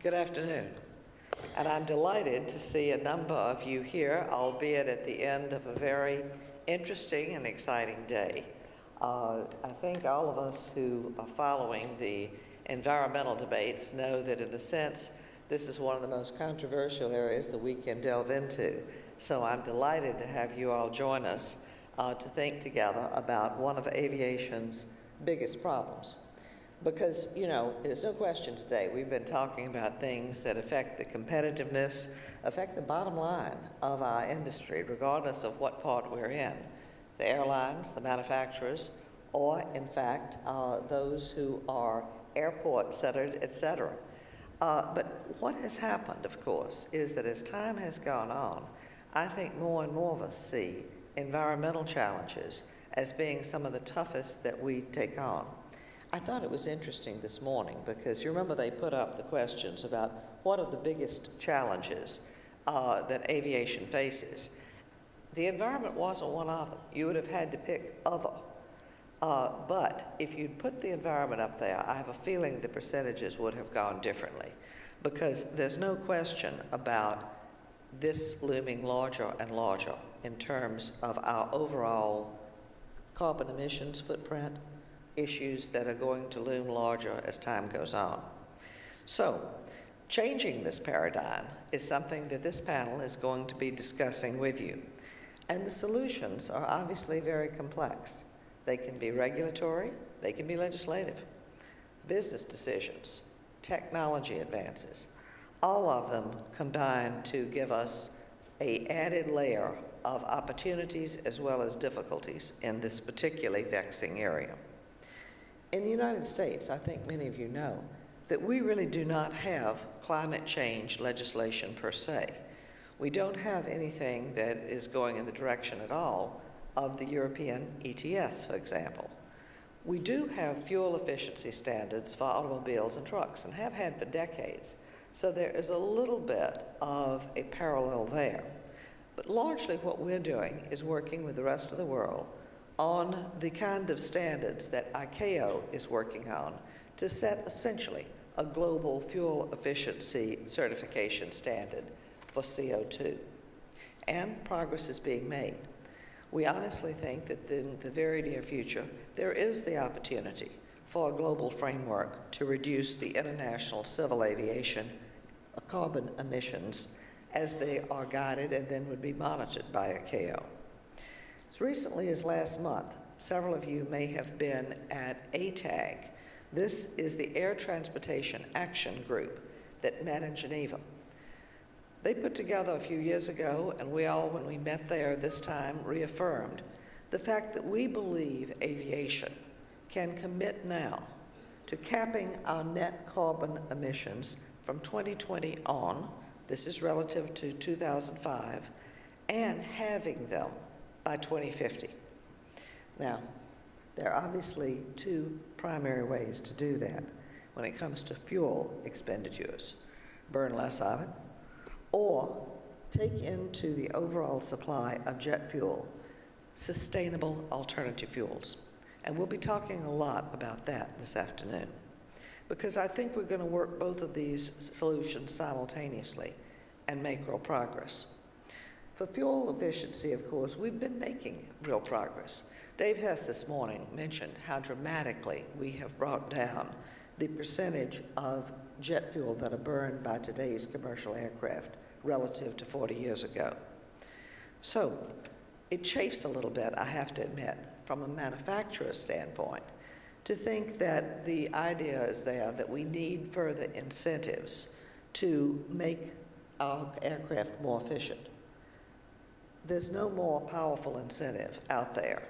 Good afternoon, and I'm delighted to see a number of you here, albeit at the end of a very interesting and exciting day. I think all of us who are following the environmental debates know that, in a sense, this is one of the most controversial areas that we can delve into. So I'm delighted to have you all join us to think together about one of aviation's biggest problems. Because, you know, there's no question today, we've been talking about things that affect the competitiveness, affect the bottom line of our industry, regardless of what part we're in. The airlines, the manufacturers, or, in fact, those who are airport-centered, et cetera. But what has happened, of course, is that as time has gone on, I think more and more of us see environmental challenges as being some of the toughest that we take on. I thought it was interesting this morning because you remember they put up the questions about what are the biggest challenges that aviation faces. The environment wasn't one of them. You would have had to pick other. But if you'd put the environment up there, I have a feeling the percentages would have gone differently, because there's no question about this looming larger and larger in terms of our overall carbon emissions footprint, issues that are going to loom larger as time goes on. So, changing this paradigm is something that this panel is going to be discussing with you. And the solutions are obviously very complex. They can be regulatory, they can be legislative, business decisions, technology advances. All of them combine to give us an added layer of opportunities as well as difficulties in this particularly vexing area. In the United States, I think many of you know that we really do not have climate change legislation per se. We don't have anything that is going in the direction at all of the European ETS, for example. We do have fuel efficiency standards for automobiles and trucks and have had for decades, so there is a little bit of a parallel there. But largely what we're doing is working with the rest of the world on the kind of standards that ICAO is working on to set essentially a global fuel efficiency certification standard for CO2. And progress is being made. We honestly think that in the very near future, there is the opportunity for a global framework to reduce the international civil aviation carbon emissions as they are guided and then would be monitored by ICAO. As recently as last month, several of you may have been at ATAG. This is the Air Transportation Action Group that met in Geneva. They put together a few years ago, and we all, when we met there this time, reaffirmed the fact that we believe aviation can commit now to capping our net carbon emissions from 2020 on, this is relative to 2005, and halving them by 2050. Now, there are obviously two primary ways to do that when it comes to fuel expenditures: burn less of it, or take into the overall supply of jet fuel sustainable alternative fuels. And we'll be talking a lot about that this afternoon, because I think we're going to work both of these solutions simultaneously and make real progress. For fuel efficiency, of course, we've been making real progress. Dave Hess this morning mentioned how dramatically we have brought down the percentage of jet fuel that are burned by today's commercial aircraft relative to 40 years ago. So it chafes a little bit, I have to admit, from a manufacturer's standpoint, to think that the idea is there that we need further incentives to make our aircraft more efficient. There's no more powerful incentive out there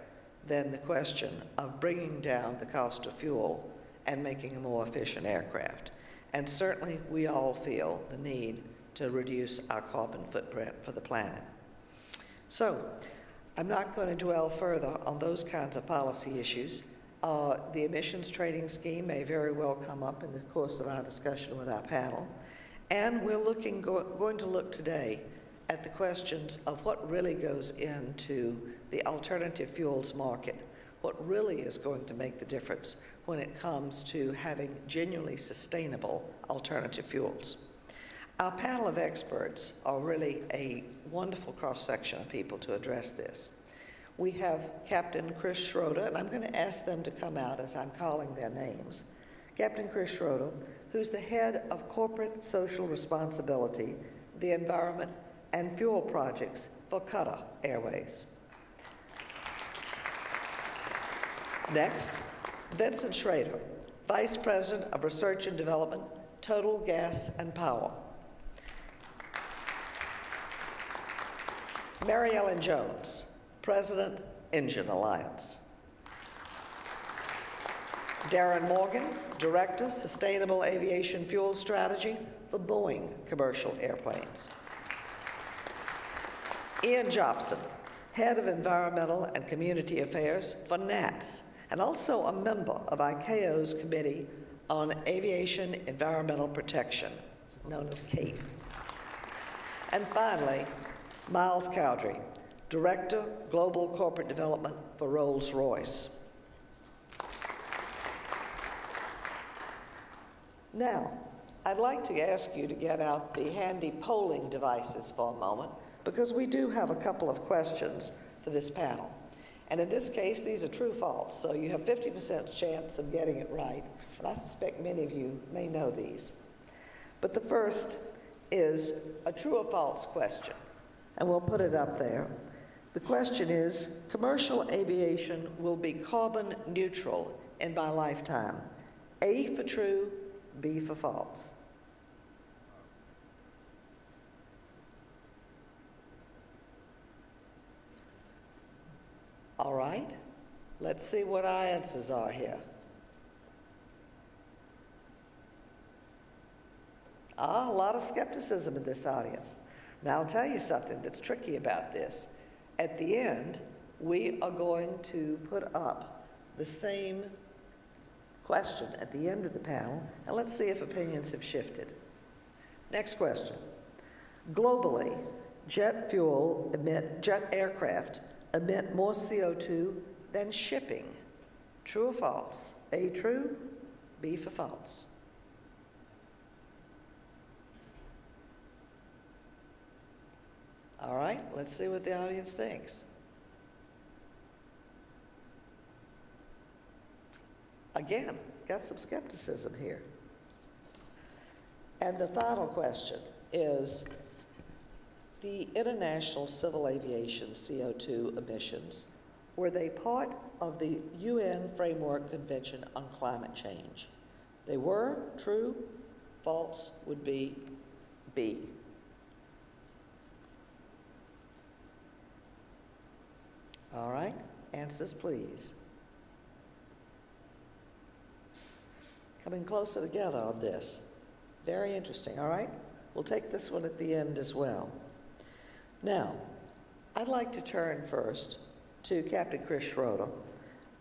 than the question of bringing down the cost of fuel and making a more efficient aircraft. And certainly we all feel the need to reduce our carbon footprint for the planet. So I'm not going to dwell further on those kinds of policy issues. The emissions trading scheme may very well come up in the course of our discussion with our panel. And we're going to look today at the questions of what really goes into the alternative fuels market, what really is going to make the difference when it comes to having genuinely sustainable alternative fuels. Our panel of experts are really a wonderful cross-section of people to address this. We have Captain Chris Schroeder, and I'm going to ask them to come out as I'm calling their names. Captain Chris Schroeder, who's the head of Corporate Social Responsibility, the Environment and Fuel Projects for Qatar Airways. Next, Vincent Schrader, Vice President of Research and Development, Total Gas and Power. Marion Jones, President, Engine Alliance. Darren Morgan, Director, Sustainable Aviation Fuel Strategy for Boeing Commercial Airplanes. Ian Jopson, Head of Environmental and Community Affairs for NATS, and also a member of ICAO's Committee on Aviation Environmental Protection, known as CAEP. And finally, Miles Cowdery, Director, Global Corporate Development for Rolls-Royce. Now, I'd like to ask you to get out the handy polling devices for a moment, because we do have a couple of questions for this panel. And in this case, these are true-false, so you have 50% chance of getting it right, and I suspect many of you may know these. But the first is a true or false question, and we'll put it up there. The question is, commercial aviation will be carbon neutral in my lifetime. A for true, B for false. All right, let's see what our answers are here. A lot of skepticism in this audience. Now, I'll tell you something that's tricky about this. At the end, we are going to put up the same question at the end of the panel, and let's see if opinions have shifted. Next question. Globally, jet aircraft emit more CO2 than shipping. True or false? A, true, B for false. All right, let's see what the audience thinks. Again, got some skepticism here. And the final question is, the international civil aviation CO2 emissions, were they part of the UN Framework Convention on Climate Change? They were, true, false would be B. All right, answers please. Coming closer together on this. Very interesting, all right? We'll take this one at the end as well. Now, I'd like to turn first to Captain Chris Schroeder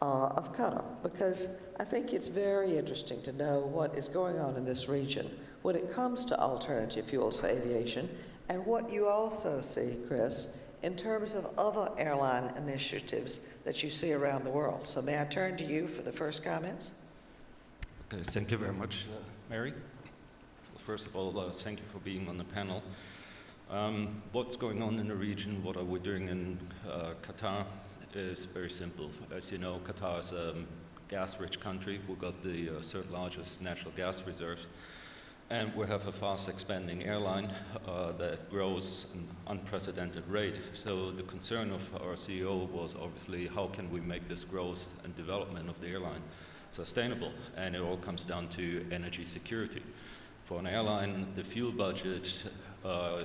of Qatar, because I think it's very interesting to know what is going on in this region when it comes to alternative fuels for aviation, and what you also see, Chris, in terms of other airline initiatives that you see around the world. So may I turn to you for the first comments? Thank you very much, Mary. First of all, thank you for being on the panel. What's going on in the region, what are we doing in Qatar is very simple. As you know, Qatar is a gas-rich country. We've got the third largest natural gas reserves. And we have a fast expanding airline that grows at an unprecedented rate. So the concern of our CEO was obviously how can we make this growth and development of the airline sustainable? And it all comes down to energy security. For an airline, the fuel budget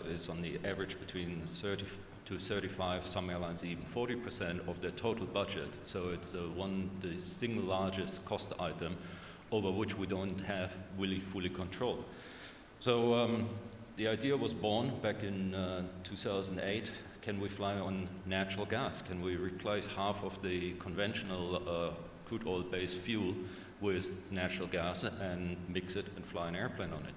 is on the average between 30 to 35, some airlines even 40% of their total budget. So it's the single largest cost item over which we don't have really fully control. So the idea was born back in 2008. Can we fly on natural gas? Can we replace half of the conventional crude oil-based fuel with natural gas and mix it and fly an airplane on it?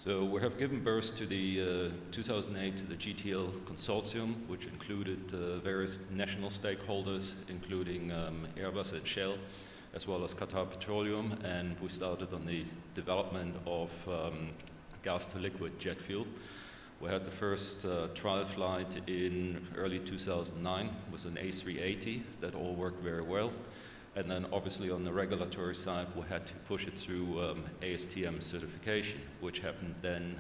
So we have given birth to the 2008 to the GTL consortium, which included various national stakeholders, including Airbus and Shell, as well as Qatar Petroleum, and we started on the development of gas to liquid jet fuel. We had the first trial flight in early 2009 with an A380 that all worked very well. And then obviously on the regulatory side, we had to push it through ASTM certification, which happened then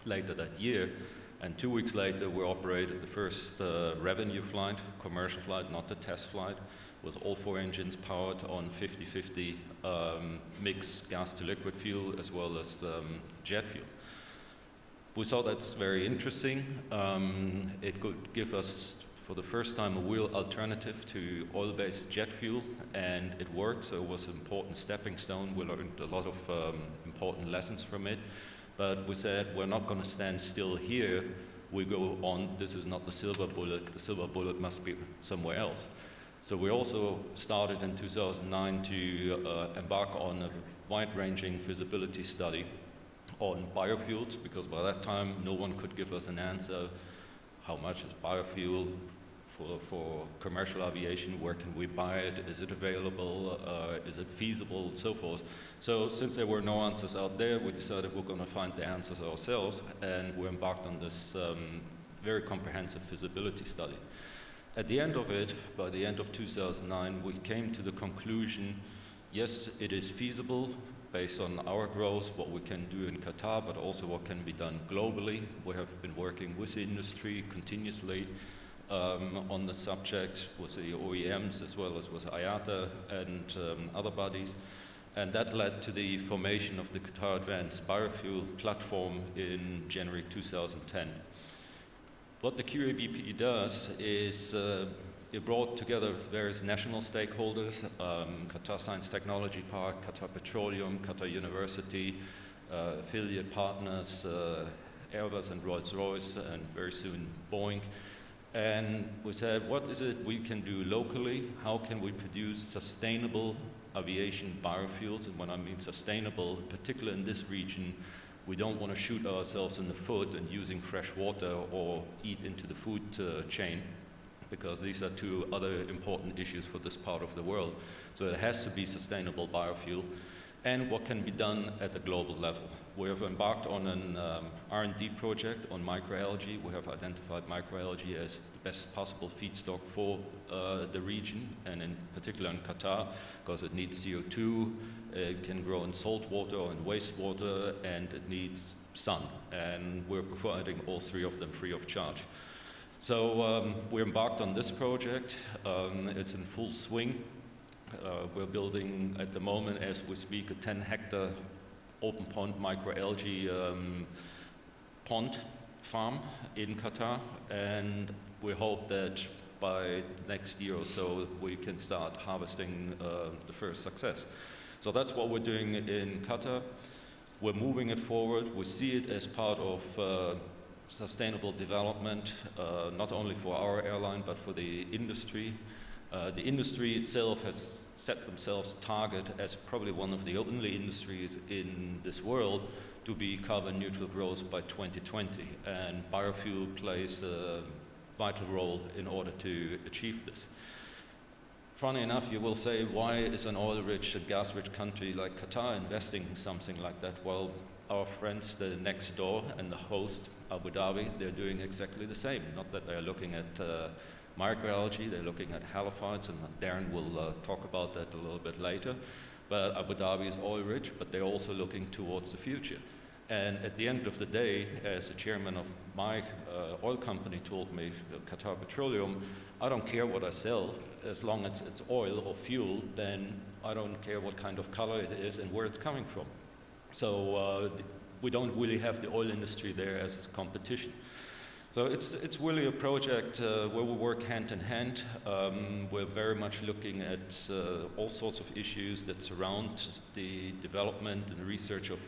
later that year. And 2 weeks later, we operated the first revenue flight, commercial flight, not the test flight, with all 4 engines powered on 50-50 mixed gas to liquid fuel as well as jet fuel. We saw that's very interesting. It could give us, for the first time, a real alternative to oil-based jet fuel, and it worked, so it was an important stepping stone. We learned a lot of important lessons from it, but we said we're not going to stand still here. We go on. This is not the silver bullet. The silver bullet must be somewhere else. So we also started in 2009 to embark on a wide-ranging feasibility study on biofuels, because by that time no one could give us an answer. How much is biofuel for commercial aviation? Where can we buy it? Is it available? Is it feasible? And so forth. So since there were no answers out there, we decided we're going to find the answers ourselves, and we embarked on this very comprehensive feasibility study. At the end of it, by the end of 2009, we came to the conclusion, yes, it is feasible based on our growth, what we can do in Qatar, but also what can be done globally. We have been working with the industry continuously on the subject, with the OEMs as well as with IATA and other bodies. And that led to the formation of the Qatar Advanced Biofuel Platform in January 2010. What the QABP does is it brought together various national stakeholders, Qatar Science Technology Park, Qatar Petroleum, Qatar University, affiliate partners, Airbus and Rolls-Royce, and very soon Boeing. And we said, what is it we can do locally? How can we produce sustainable aviation biofuels? And when I mean sustainable, particularly in this region, we don't want to shoot ourselves in the foot and using fresh water or eat into the food chain, because these are 2 other important issues for this part of the world. So it has to be sustainable biofuel, and what can be done at the global level. We have embarked on an R&D project on microalgae. We have identified microalgae as the best possible feedstock for the region, and in particular in Qatar, because it needs CO2, it can grow in salt water or in wastewater, and it needs sun. And we're providing all 3 of them free of charge. So we embarked on this project. It's in full swing. We're building at the moment, as we speak, a 10-hectare open pond microalgae pond farm in Qatar, and we hope that by next year or so we can start harvesting the first success. So that's what we're doing in Qatar. We're moving it forward. We see it as part of sustainable development, not only for our airline but for the industry. The industry itself has set themselves target as probably one of the only industries in this world to be carbon neutral growth by 2020, and biofuel plays a vital role in order to achieve this. Funny enough, you will say, why is an oil-rich and gas-rich country like Qatar investing in something like that? Well, our friends, the next door and the host, Abu Dhabi, they're doing exactly the same. Not that they're looking at microalgae, they're looking at halophytes, and Darren will talk about that a little bit later. But Abu Dhabi is oil-rich, but they're also looking towards the future. And at the end of the day, as the chairman of my oil company told me, Qatar Petroleum, I don't care what I sell, as long as it's oil or fuel, then I don't care what kind of color it is and where it's coming from. So we don't really have the oil industry there as a competition. So it's really a project where we work hand in hand. We're very much looking at all sorts of issues that surround the development and research of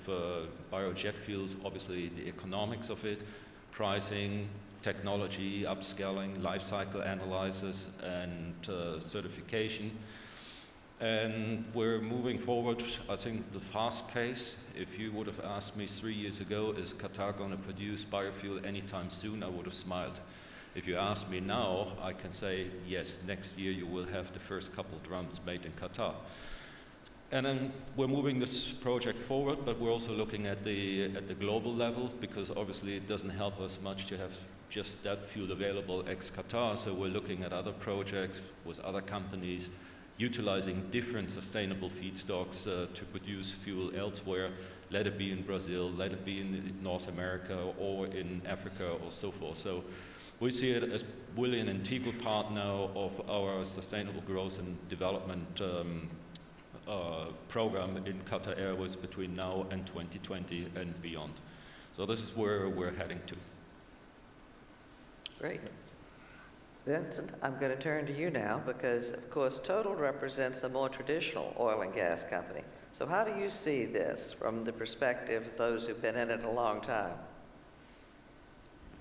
biojet fuels, obviously the economics of it, pricing, technology, upscaling, life cycle analysis, and certification. And we're moving forward, I think, the fast pace. If you would have asked me 3 years ago, is Qatar going to produce biofuel anytime soon, I would have smiled. If you ask me now, I can say, yes, next year you will have the first couple drums made in Qatar. And then we're moving this project forward, but we're also looking at the global level, because obviously it doesn't help us much to have just that fuel available ex-Qatar. So we're looking at other projects with other companies, utilizing different sustainable feedstocks to produce fuel elsewhere, let it be in Brazil, let it be in North America or in Africa or so forth. So we see it as really an integral part now of our sustainable growth and development program in Qatar Airways between now and 2020 and beyond. So this is where we're heading to. Great. Vincent, I'm going to turn to you now because, of course, Total represents a more traditional oil and gas company. So how do you see this from the perspective of those who've been in it a long time?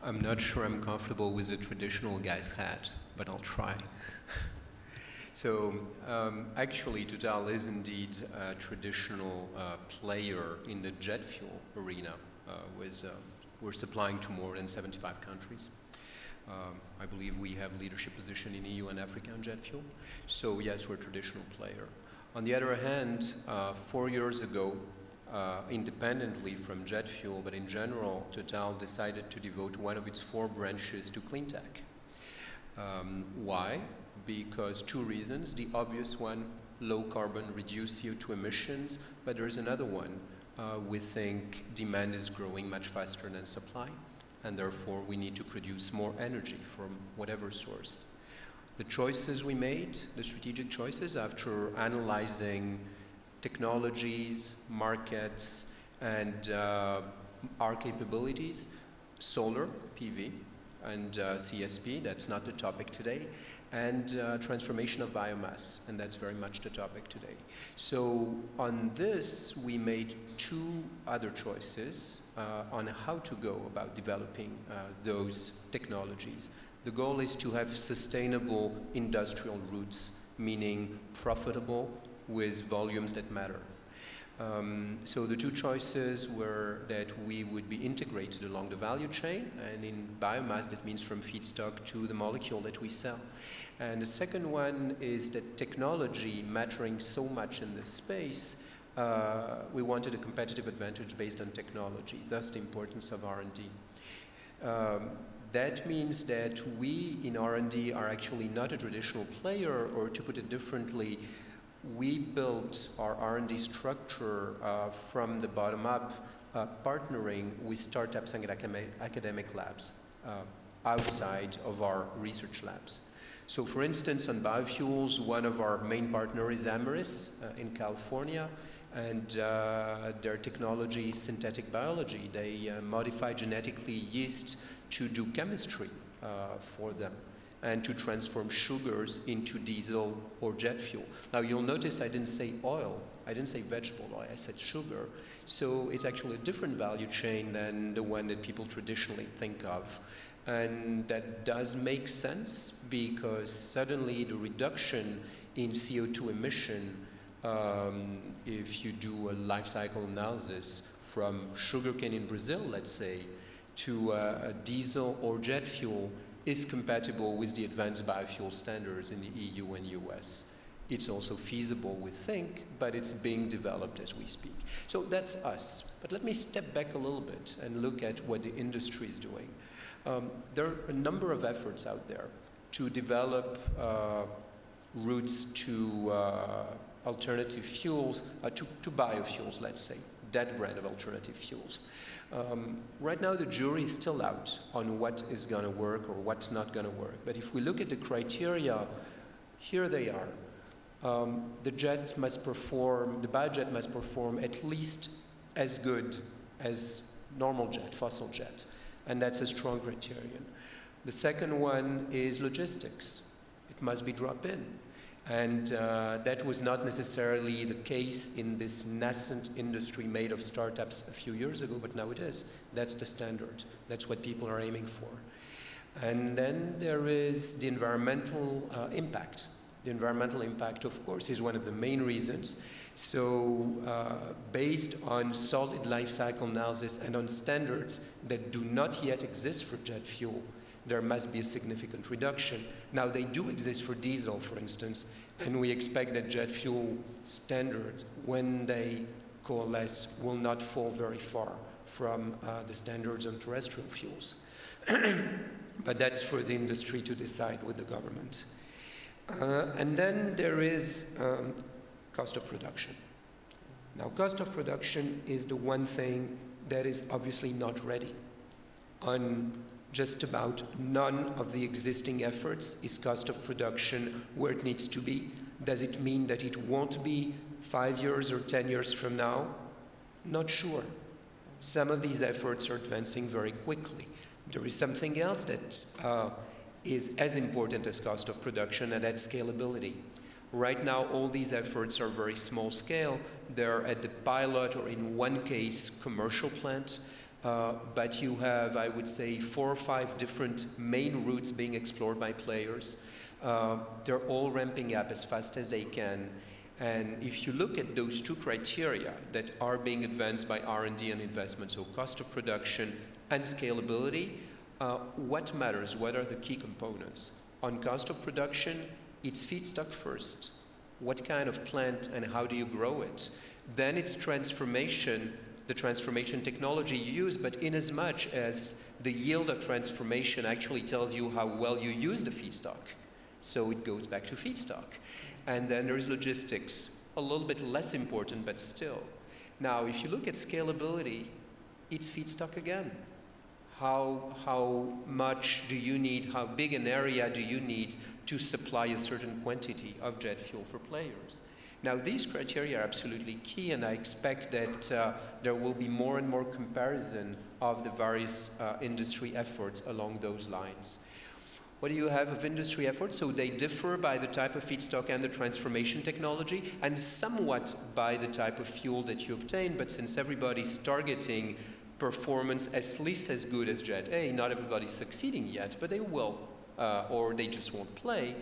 I'm not sure I'm comfortable with the traditional guy's hat, but I'll try. So actually, Total is indeed a traditional player in the jet fuel arena. We're supplying to more than 75 countries. I believe we have leadership position in EU and Africa on jet fuel. So yes, we're a traditional player. On the other hand, 4 years ago, independently from jet fuel, but in general, Total decided to devote one of its 4 branches to clean tech. Why? Because 2 reasons. The obvious one, low carbon, reduce CO2 emissions, but there's another one. We think demand is growing much faster than supply, and therefore we need to produce more energy from whatever source. The choices we made, the strategic choices after analyzing technologies, markets, and our capabilities, solar, PV, and CSP, that's not the topic today, and transformation of biomass, and that's very much the topic today. So on this, we made 2 other choices on how to go about developing those technologies. The goal is to have sustainable industrial routes, meaning profitable with volumes that matter. So the 2 choices were that we would be integrated along the value chain, and in biomass that means from feedstock to the molecule that we sell. And the second one is that technology mattering so much in this space, we wanted a competitive advantage based on technology, thus the importance of R&D. That means that we in R&D are actually not a traditional player, or to put it differently, we built our R&D structure from the bottom up, partnering with startups and academic labs outside of our research labs. So for instance, on biofuels, one of our main partners is Amaris in California, and their technology is synthetic biology. They modify genetically yeast to do chemistry for them, and to transform sugars into diesel or jet fuel. Now you'll notice I didn't say oil, I didn't say vegetable oil, I said sugar. So it's actually a different value chain than the one that people traditionally think of. And that does make sense because suddenly the reduction in CO2 emission, if you do a life cycle analysis from sugarcane in Brazil, let's say, to a diesel or jet fuel, is compatible with the advanced biofuel standards in the EU and US. It's also feasible, we think, but it's being developed as we speak. So that's us. But let me step back a little bit and look at what the industry is doing. There are a number of efforts out there to develop routes to alternative fuels, to biofuels, let's say, that brand of alternative fuels. Right now, the jury is still out on what is going to work or what's not going to work. But if we look at the criteria, here they are. The jet must perform, the biojet must perform at least as good as normal jet, fossil jet. And that's a strong criterion. The second one is logistics. It must be drop-in. And that was not necessarily the case in this nascent industry made of startups a few years ago, but now it is. That's the standard. That's what people are aiming for. And then there is the environmental impact. The environmental impact, of course, is one of the main reasons. So based on solid life cycle analysis and on standards that do not yet exist for jet fuel, there must be a significant reduction. Now, they do exist for diesel, for instance, and we expect that jet fuel standards, when they coalesce, will not fall very far from the standards on terrestrial fuels. But that's for the industry to decide with the government. And then there is cost of production. Now, cost of production is the one thing that is obviously not ready. On just about none of the existing efforts is cost of production where it needs to be. Does it mean that it won't be 5 years or 10 years from now? Not sure. Some of these efforts are advancing very quickly. There is something else that is as important as cost of production, and that's scalability. Right now, all these efforts are very small scale. They're at the pilot or, in one case, commercial plant. But you have, I would say, 4 or 5 different main routes being explored by players. They're all ramping up as fast as they can. And if you look at those 2 criteria that are being advanced by R&D and investment, so cost of production and scalability, what matters? What are the key components? On cost of production, it's feedstock first. What kind of plant and how do you grow it? Then it's transformation, the transformation technology you use, but in as much as the yield of transformation actually tells you how well you use the feedstock. So it goes back to feedstock. And then there's logistics, a little bit less important, but still. Now, if you look at scalability, it's feedstock again. How much do you need, how big an area do you need to supply a certain quantity of jet fuel for players? Now, these criteria are absolutely key, and I expect that there will be more and more comparison of the various industry efforts along those lines. What do you have of industry efforts? So they differ by the type of feedstock and the transformation technology, and somewhat by the type of fuel that you obtain, but since everybody's targeting performance at least as good as Jet A, not everybody's succeeding yet, but they will. Or they just won't play.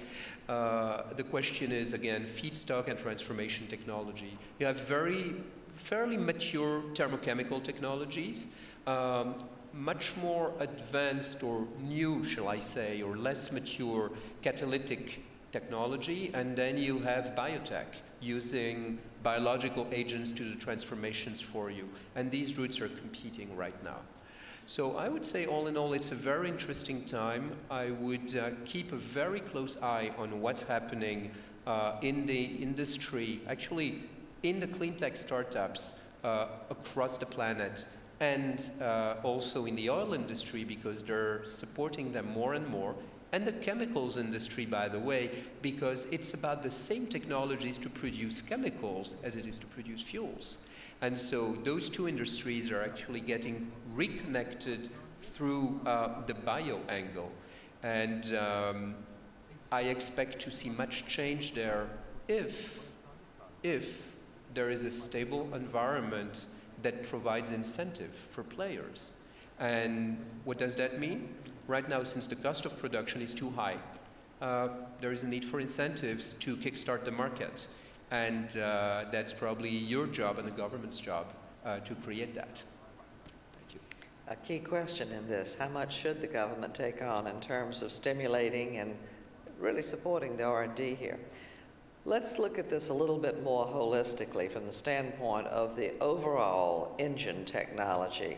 The question is, again, feedstock and transformation technology. You have fairly mature thermochemical technologies, much more advanced or new, shall I say, or less mature catalytic technology, and then you have biotech using biological agents to do transformations for you. And these routes are competing right now. So I would say, all in all, it's a very interesting time. I would keep a very close eye on what's happening in the industry, actually in the clean tech startups across the planet, and also in the oil industry, because they're supporting them more and more, and the chemicals industry, by the way, because it's about the same technologies to produce chemicals as it is to produce fuels. And so those 2 industries are actually getting reconnected through the bio angle. And I expect to see much change there if there is a stable environment that provides incentive for players. And what does that mean? Right now, since the cost of production is too high, there is a need for incentives to kickstart the market. And that's probably your job and the government's job to create that. Thank you. A key question in this, how much should the government take on in terms of stimulating and really supporting the R&D here? Let's look at this a little bit more holistically from the standpoint of the overall engine technology.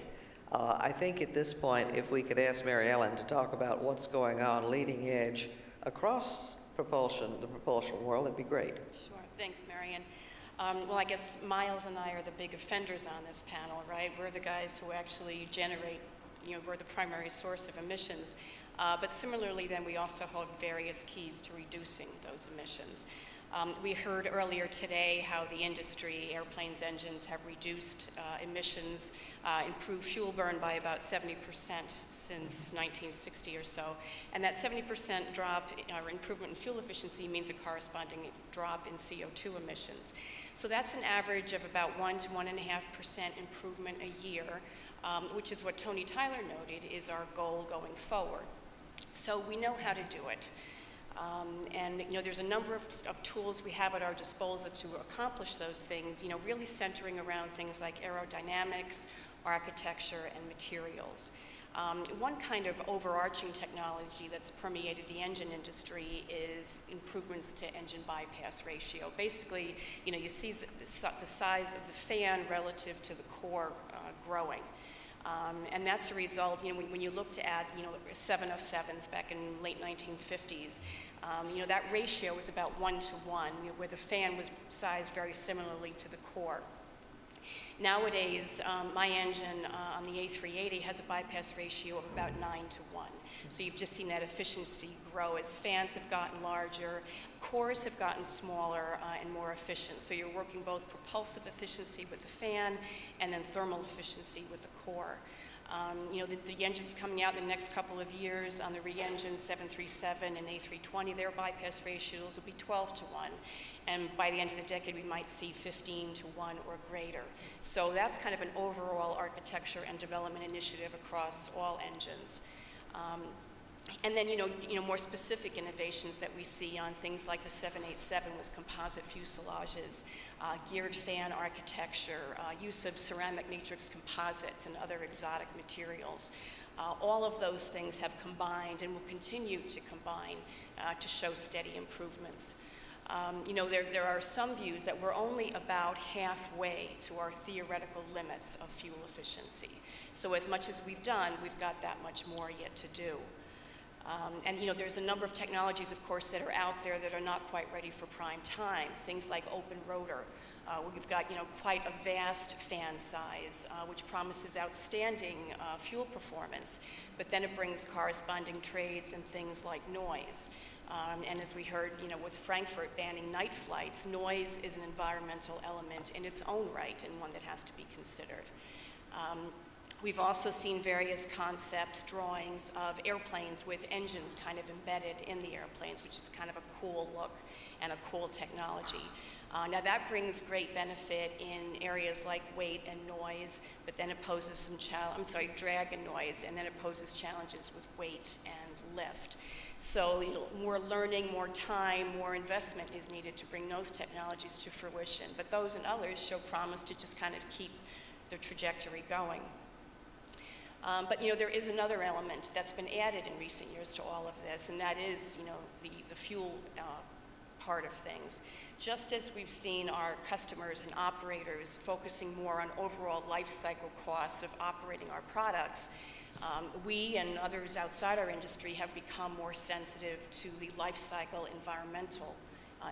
I think at this point, if we could ask Mary Ellen to talk about what's going on leading edge across propulsion, the propulsion world, it'd be great. Sure. Thanks, Marion. Well, I guess Miles and I are the big offenders on this panel, right? We're the guys who actually generate, we're the primary source of emissions. But similarly, then, we also hold various keys to reducing those emissions. We heard earlier today how the industry, airplanes, engines, have reduced emissions, improved fuel burn by about 70% since 1960 or so. And that 70% drop or improvement in fuel efficiency means a corresponding drop in CO2 emissions. So that's an average of about 1 to 1.5% improvement a year, which is what Tony Tyler noted is our goal going forward. So we know how to do it. And there's a number of tools we have at our disposal to accomplish those things, really centering around things like aerodynamics, architecture, and materials. One kind of overarching technology that's permeated the engine industry is improvements to engine bypass ratio. Basically, you see the size of the fan relative to the core growing. And that's a result, when you looked at, 707s back in late 1950s, that ratio was about 1 to 1, where the fan was sized very similarly to the core. Nowadays, my engine on the A380 has a bypass ratio of about 9 to 1. So you've just seen that efficiency grow as fans have gotten larger, cores have gotten smaller and more efficient. So you're working both propulsive efficiency with the fan and then thermal efficiency with the core. The engines coming out in the next couple of years on the re-engine 737 and A320, their bypass ratios will be 12 to 1. And by the end of the decade, we might see 15 to 1 or greater. So that's kind of an overall architecture and development initiative across all engines. And then, more specific innovations that we see on things like the 787 with composite fuselages, geared fan architecture, use of ceramic matrix composites and other exotic materials. All of those things have combined and will continue to combine to show steady improvements. There are some views that we're only about halfway to our theoretical limits of fuel efficiency. So as much as we've done, we've got that much more yet to do. And there's a number of technologies, of course, that are out there that are not quite ready for prime time. Things like open rotor, where you've got quite a vast fan size, which promises outstanding fuel performance, but then it brings corresponding trades and things like noise. And as we heard, with Frankfurt banning night flights, noise is an environmental element in its own right and one that has to be considered. We've also seen various concepts, drawings of airplanes with engines kind of embedded in the airplanes, which is kind of a cool look and a cool technology. Now that brings great benefit in areas like weight and noise, but then it poses some drag and noise, and then it poses challenges with weight and lift. So more learning, more time, more investment is needed to bring those technologies to fruition. But those and others show promise to just kind of keep the trajectory going. But there is another element that's been added in recent years to all of this, and that is the fuel part of things. Just as we've seen our customers and operators focusing more on overall life cycle costs of operating our products, we and others outside our industry have become more sensitive to the life cycle environmental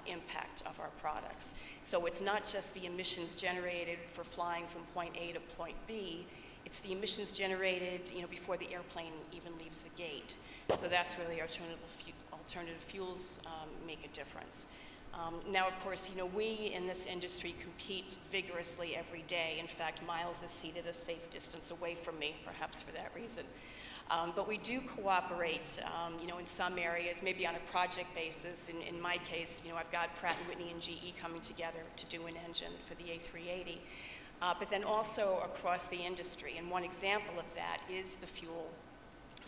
impact of our products. So it's not just the emissions generated for flying from point A to point B, it's the emissions generated before the airplane even leaves the gate. So that's where the alternative fuels make a difference. Now, of course, we in this industry compete vigorously every day. In fact, Miles is seated a safe distance away from me, perhaps for that reason. But we do cooperate, in some areas, maybe on a project basis. In my case, I've got Pratt & Whitney and GE coming together to do an engine for the A380. But then also across the industry. And one example of that is the Fuel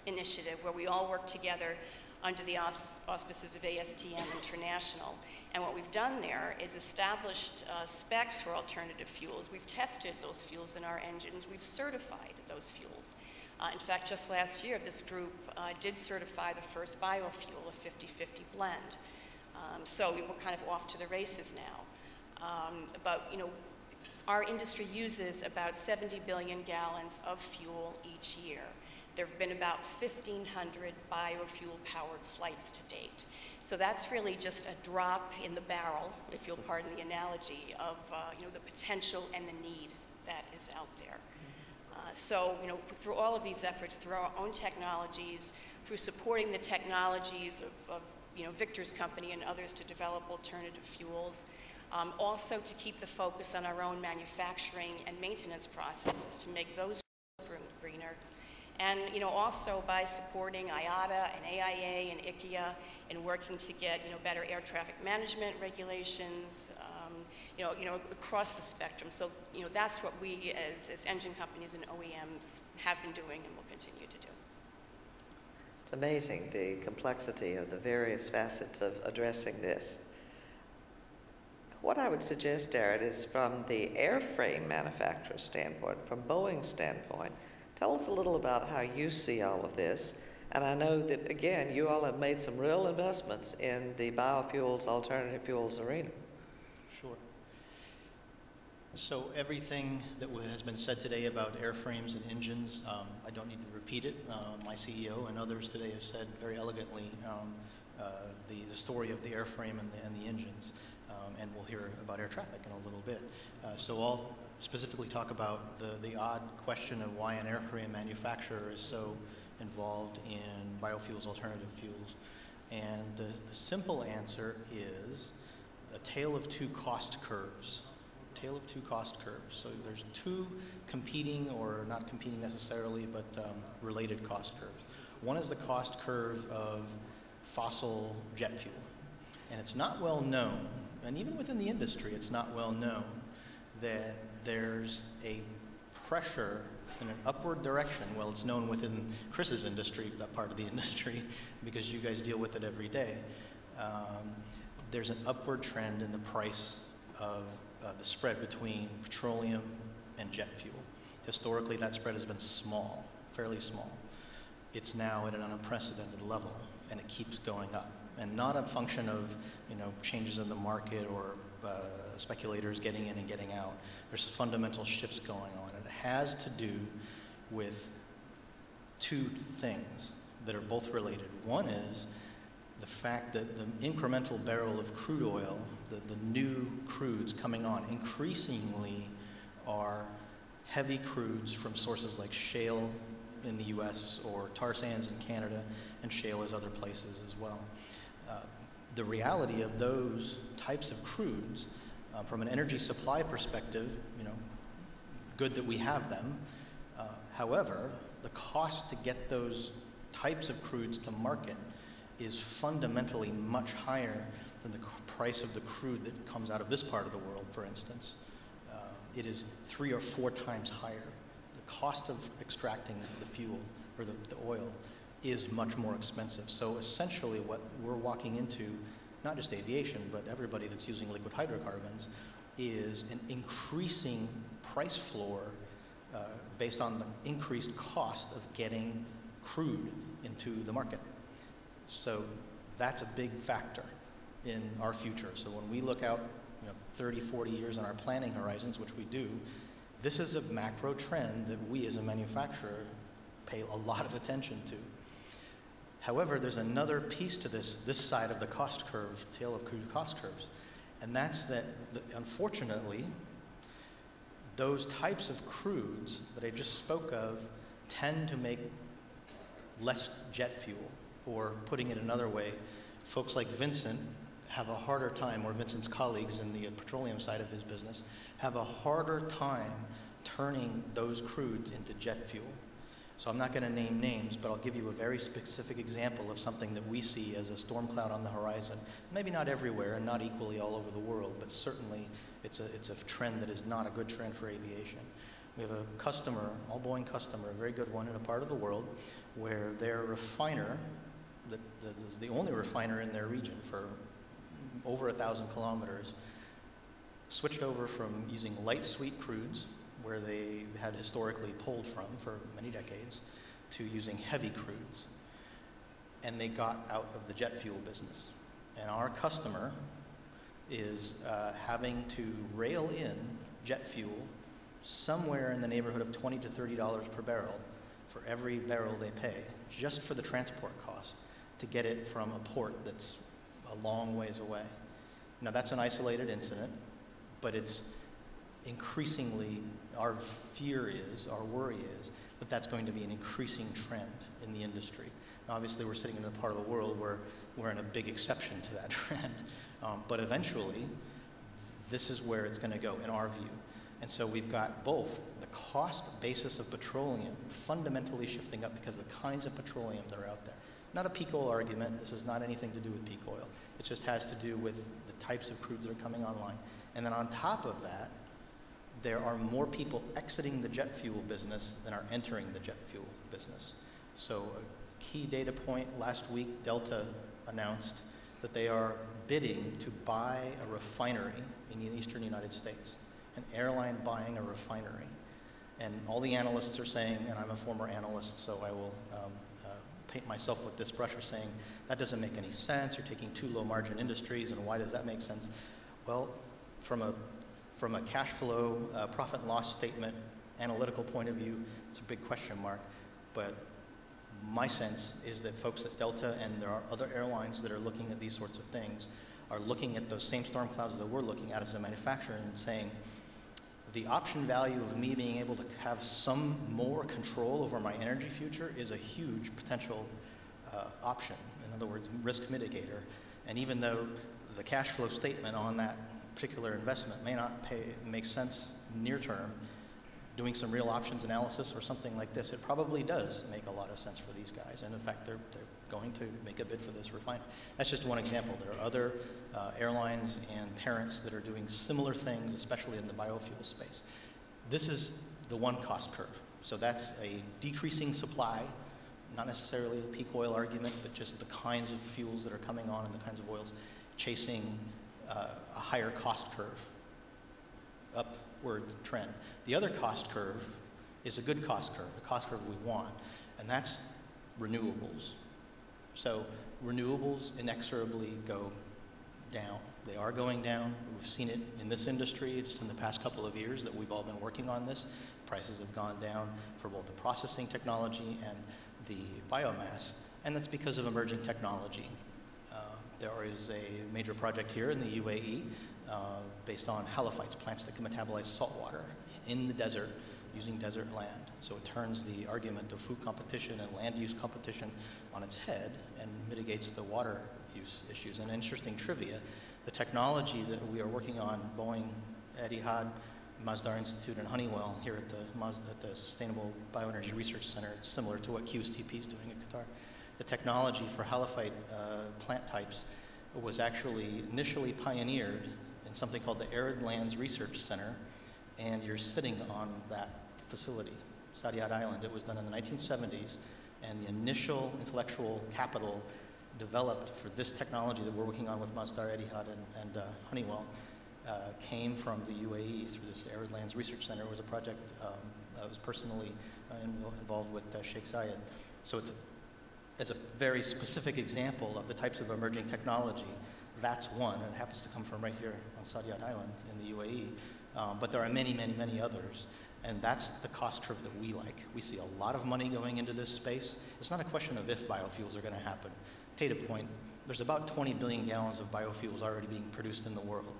Initiative, where we all work together under the auspices of ASTM International. And what we've done there is established specs for alternative fuels. We've tested those fuels in our engines. We've certified those fuels. In fact, just last year, this group did certify the first biofuel, a 50-50 blend. So we were kind of off to the races now. But our industry uses about 70 billion gallons of fuel each year. There have been about 1,500 biofuel-powered flights to date. So that's really just a drop in the barrel, if you'll pardon the analogy, of the potential and the need that is out there. So through all of these efforts, through our own technologies, through supporting the technologies of Victor's company and others to develop alternative fuels, also to keep the focus on our own manufacturing and maintenance processes to make those greener. And also by supporting IATA and AIA and ICCAIA and working to get better air traffic management regulations, across the spectrum. So that's what we as engine companies and OEMs have been doing and will continue to do. It's amazing the complexity of the various facets of addressing this. What I would suggest, Darren, is from the airframe manufacturer standpoint, from Boeing's standpoint, Tell us a little about how you see all of this. And I know that, again, you all have made some real investments in the biofuels, alternative fuels arena. Sure. So everything that has been said today about airframes and engines, I don't need to repeat it. My CEO and others today have said very elegantly the story of the airframe and the engines. And we'll hear about air traffic in a little bit. So I'll specifically talk about the odd question of why an airframe manufacturer is so involved in biofuels, alternative fuels. And the simple answer is a tale of two cost curves. Tale of two cost curves. So there's two competing, or not competing necessarily, but related cost curves. One is the cost curve of fossil jet fuel. And it's not well known, and even within the industry, it's not well known that there's a pressure in an upward direction. Well, it's known within Chris's industry, that part of the industry, because you guys deal with it every day. There's an upward trend in the price of the spread between petroleum and jet fuel. Historically, that spread has been small, fairly small. It's now at an unprecedented level, and it keeps going up. And not a function of, changes in the market or speculators getting in and getting out. There's fundamental shifts going on. It has to do with two things that are both related. One is the fact that the incremental barrel of crude oil, the new crudes coming on, increasingly are heavy crudes from sources like shale in the US or tar sands in Canada, and shale is other places as well. The reality of those types of crudes, from an energy supply perspective, good that we have them. However, the cost to get those types of crudes to market is fundamentally much higher than the price of the crude that comes out of this part of the world, for instance. It is 3 or 4 times higher. The cost of extracting the fuel, or the oil, is much more expensive. So essentially what we're walking into, not just aviation, but everybody that's using liquid hydrocarbons, is an increasing price floor based on the increased cost of getting crude into the market. So that's a big factor in our future. So when we look out 30, 40 years on our planning horizons, which we do, this is a macro trend that we as a manufacturer pay a lot of attention to. However, there's another piece to this side of the cost curve, tale of crude cost curves, and that's that, unfortunately, those types of crudes that I just spoke of tend to make less jet fuel, or putting it another way, folks like Vincent have a harder time, or Vincent's colleagues in the petroleum side of his business, have a harder time turning those crudes into jet fuel. So I'm not going to name names, but I'll give you a very specific example of something that we see as a storm cloud on the horizon. Maybe not everywhere and not equally all over the world, but certainly it's a trend that is not a good trend for aviation. We have a customer, all-Boeing customer, a very good one in a part of the world where their refiner, that is the only refiner in their region for over 1,000 kilometers, switched over from using light sweet crudes, where they had historically pulled from for many decades, to using heavy crudes. And they got out of the jet fuel business. And our customer is having to rail in jet fuel somewhere in the neighborhood of $20 to $30 per barrel for every barrel they pay, just for the transport cost, to get it from a port that's a long ways away. Now that's an isolated incident, but it's increasingly, our fear is, our worry is, that that's going to be an increasing trend in the industry. Now, obviously, we're sitting in a part of the world where we're in a big exception to that trend, but eventually, this is where it's going to go, in our view. And so we've got both the cost basis of petroleum fundamentally shifting up because of the kinds of petroleum that are out there. Not a peak oil argument. This has not anything to do with peak oil. It just has to do with the types of crudes that are coming online. And then on top of that, there are more people exiting the jet fuel business than are entering the jet fuel business. So a key data point, last week, Delta announced that they are bidding to buy a refinery in the eastern United States, an airline buying a refinery. And all the analysts are saying, and I'm a former analyst, so I will paint myself with this brush, are saying, that doesn't make any sense, you're taking too low margin industries, and why does that make sense? Well, from a cash flow, profit and loss statement, analytical point of view, it's a big question mark, but my sense is that folks at Delta, and there are other airlines that are looking at these sorts of things, are looking at those same storm clouds that we're looking at as a manufacturer and saying, the option value of me being able to have some more control over my energy future is a huge potential option. In other words, risk mitigator. And even though the cash flow statement on that particular investment may not make sense near term, doing some real options analysis or something like this, it probably does make a lot of sense for these guys. And in fact, they're going to make a bid for this refinery. That's just one example. There are other airlines and parents that are doing similar things, especially in the biofuel space. This is the one cost curve. So that's a decreasing supply, not necessarily a peak oil argument, but just the kinds of fuels that are coming on and the kinds of oils chasing a higher cost curve, upward trend. The other cost curve is a good cost curve, the cost curve we want, and that's renewables. So renewables inexorably go down. They are going down. We've seen it in this industry just in the past couple of years that we've all been working on this. Prices have gone down for both the processing technology and the biomass, and that's because of emerging technology. There is a major project here in the UAE based on halophytes, plants that can metabolize salt water in the desert using desert land. So it turns the argument of food competition and land use competition on its head and mitigates the water use issues. And interesting trivia, the technology that we are working on, Boeing, Etihad, Masdar Institute, and Honeywell here at the Sustainable Bioenergy Research Center, it's similar to what QSTP is doing at Qatar. The technology for halophyte plant types was actually initially pioneered in something called the Arid Lands Research Center, and you're sitting on that facility, Saadiyat Island. It was done in the 1970s, and the initial intellectual capital developed for this technology that we're working on with Masdar, Etihad, and Honeywell came from the UAE through this Arid Lands Research Center. It was a project I was personally involved with Sheikh Zayed. So it's as a very specific example of the types of emerging technology, that's one, and it happens to come from right here on Saadiyat Island in the UAE. But there are many, many, many others, and that's the cost curve that we like. We see a lot of money going into this space. It's not a question of if biofuels are going to happen. Data point, there's about 20 billion gallons of biofuels already being produced in the world.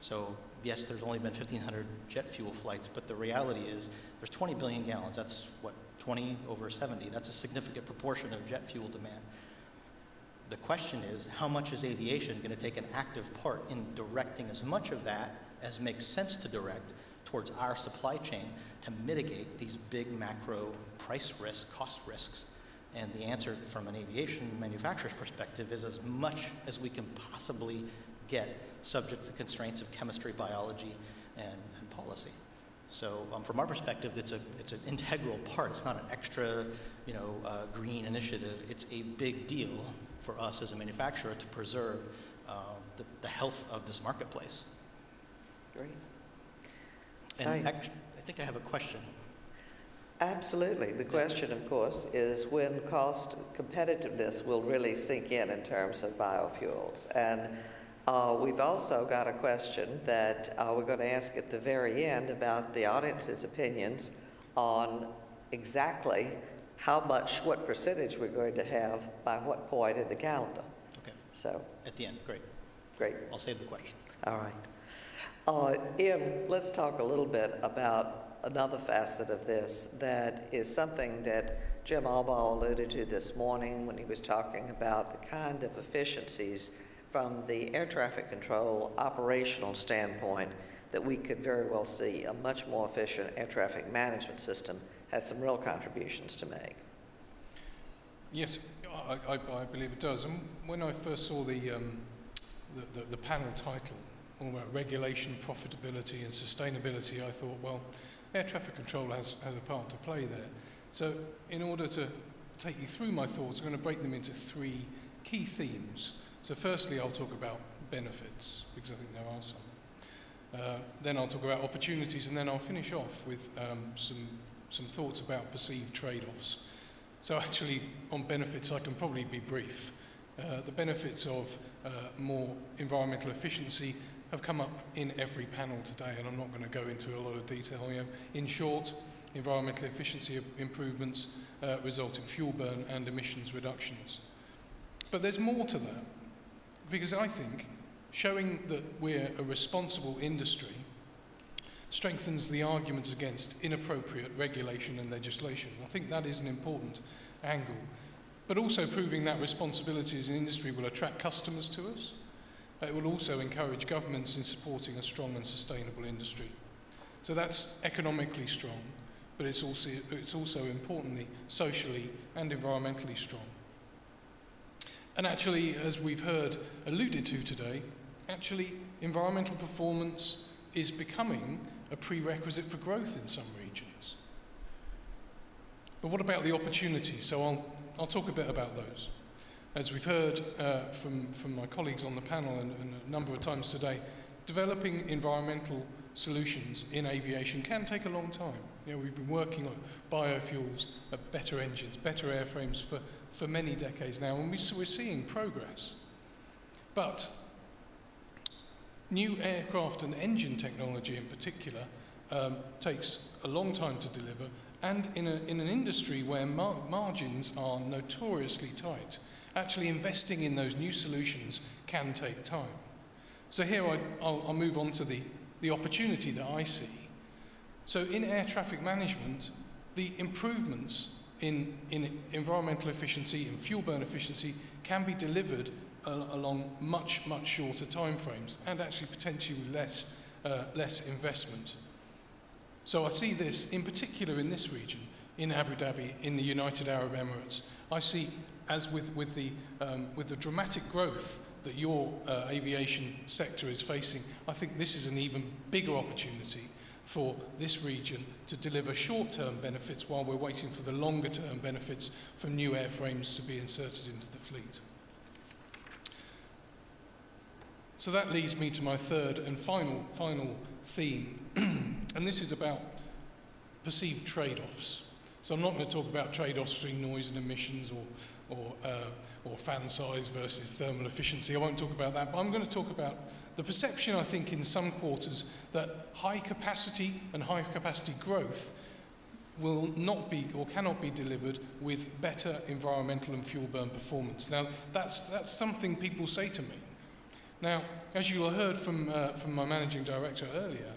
So yes, there's only been 1,500 jet fuel flights, but the reality is there's 20 billion gallons. That's what, 20 over 70. That's a significant proportion of jet fuel demand. The question is, how much is aviation going to take an active part in directing as much of that as makes sense to direct towards our supply chain to mitigate these big macro price risks, cost risks? And the answer from an aviation manufacturer's perspective is as much as we can possibly get, subject to the constraints of chemistry, biology, and policy. So from our perspective, it's an integral part. It's not an extra, green initiative. It's a big deal for us as a manufacturer to preserve the health of this marketplace. Great. And actually, I think I have a question. Absolutely. The question, of course, is when cost competitiveness will really sink in terms of biofuels. And we've also got a question that we're going to ask at the very end about the audience's opinions on exactly how much, what percentage we're going to have by what point in the calendar. Okay. So at the end, great. Great. I'll save the question. All right. Ian, let's talk a little bit about another facet of this that is something that Jim Albaugh alluded to this morning when he was talking about the kind of efficiencies from the air traffic control operational standpoint that we could very well see. A much more efficient air traffic management system has some real contributions to make. Yes, I believe it does. And when I first saw the panel title, all about regulation, profitability and sustainability, I thought, well, air traffic control has a part to play there. So in order to take you through my thoughts, I'm going to break them into three key themes. So firstly, I'll talk about benefits, because I think there are some. Then I'll talk about opportunities, and then I'll finish off with some thoughts about perceived trade-offs. So actually, on benefits, I can probably be brief. The benefits of more environmental efficiency have come up in every panel today, and I'm not going to go into a lot of detail here. In short, environmental efficiency improvements result in fuel burn and emissions reductions. But there's more to that, because I think showing that we're a responsible industry strengthens the arguments against inappropriate regulation and legislation. I think that is an important angle. But also proving that responsibility as an industry will attract customers to us. It will also encourage governments in supporting a strong and sustainable industry. So that's economically strong, but it's also importantly socially and environmentally strong. And actually, as we've heard alluded to today, actually environmental performance is becoming a prerequisite for growth in some regions. But what about the opportunities? So I'll talk a bit about those. As we've heard from my colleagues on the panel and a number of times today, developing environmental solutions in aviation can take a long time. You know, we've been working on biofuels, better engines, better airframes for many decades now, and we're seeing progress. But new aircraft and engine technology in particular takes a long time to deliver, and in an industry where margins are notoriously tight, actually investing in those new solutions can take time. So here I'll move on to the opportunity that I see. So in air traffic management, the improvements in environmental efficiency and fuel burn efficiency can be delivered along much shorter time frames, and actually potentially less investment. So I see this in particular in this region, in Abu Dhabi, in the United Arab Emirates. I see, as with the dramatic growth that your aviation sector is facing, I think this is an even bigger opportunity for this region to deliver short-term benefits while we're waiting for the longer-term benefits from new airframes to be inserted into the fleet. So that leads me to my third and final theme, and this is about perceived trade-offs. So I'm not going to talk about trade-offs between noise and emissions or fan size versus thermal efficiency. I won't talk about that, but I'm going to talk about the perception, I think, in some quarters that high capacity and high capacity growth will not be or cannot be delivered with better environmental and fuel burn performance. Now, that's something people say to me. Now, as you heard from my managing director earlier,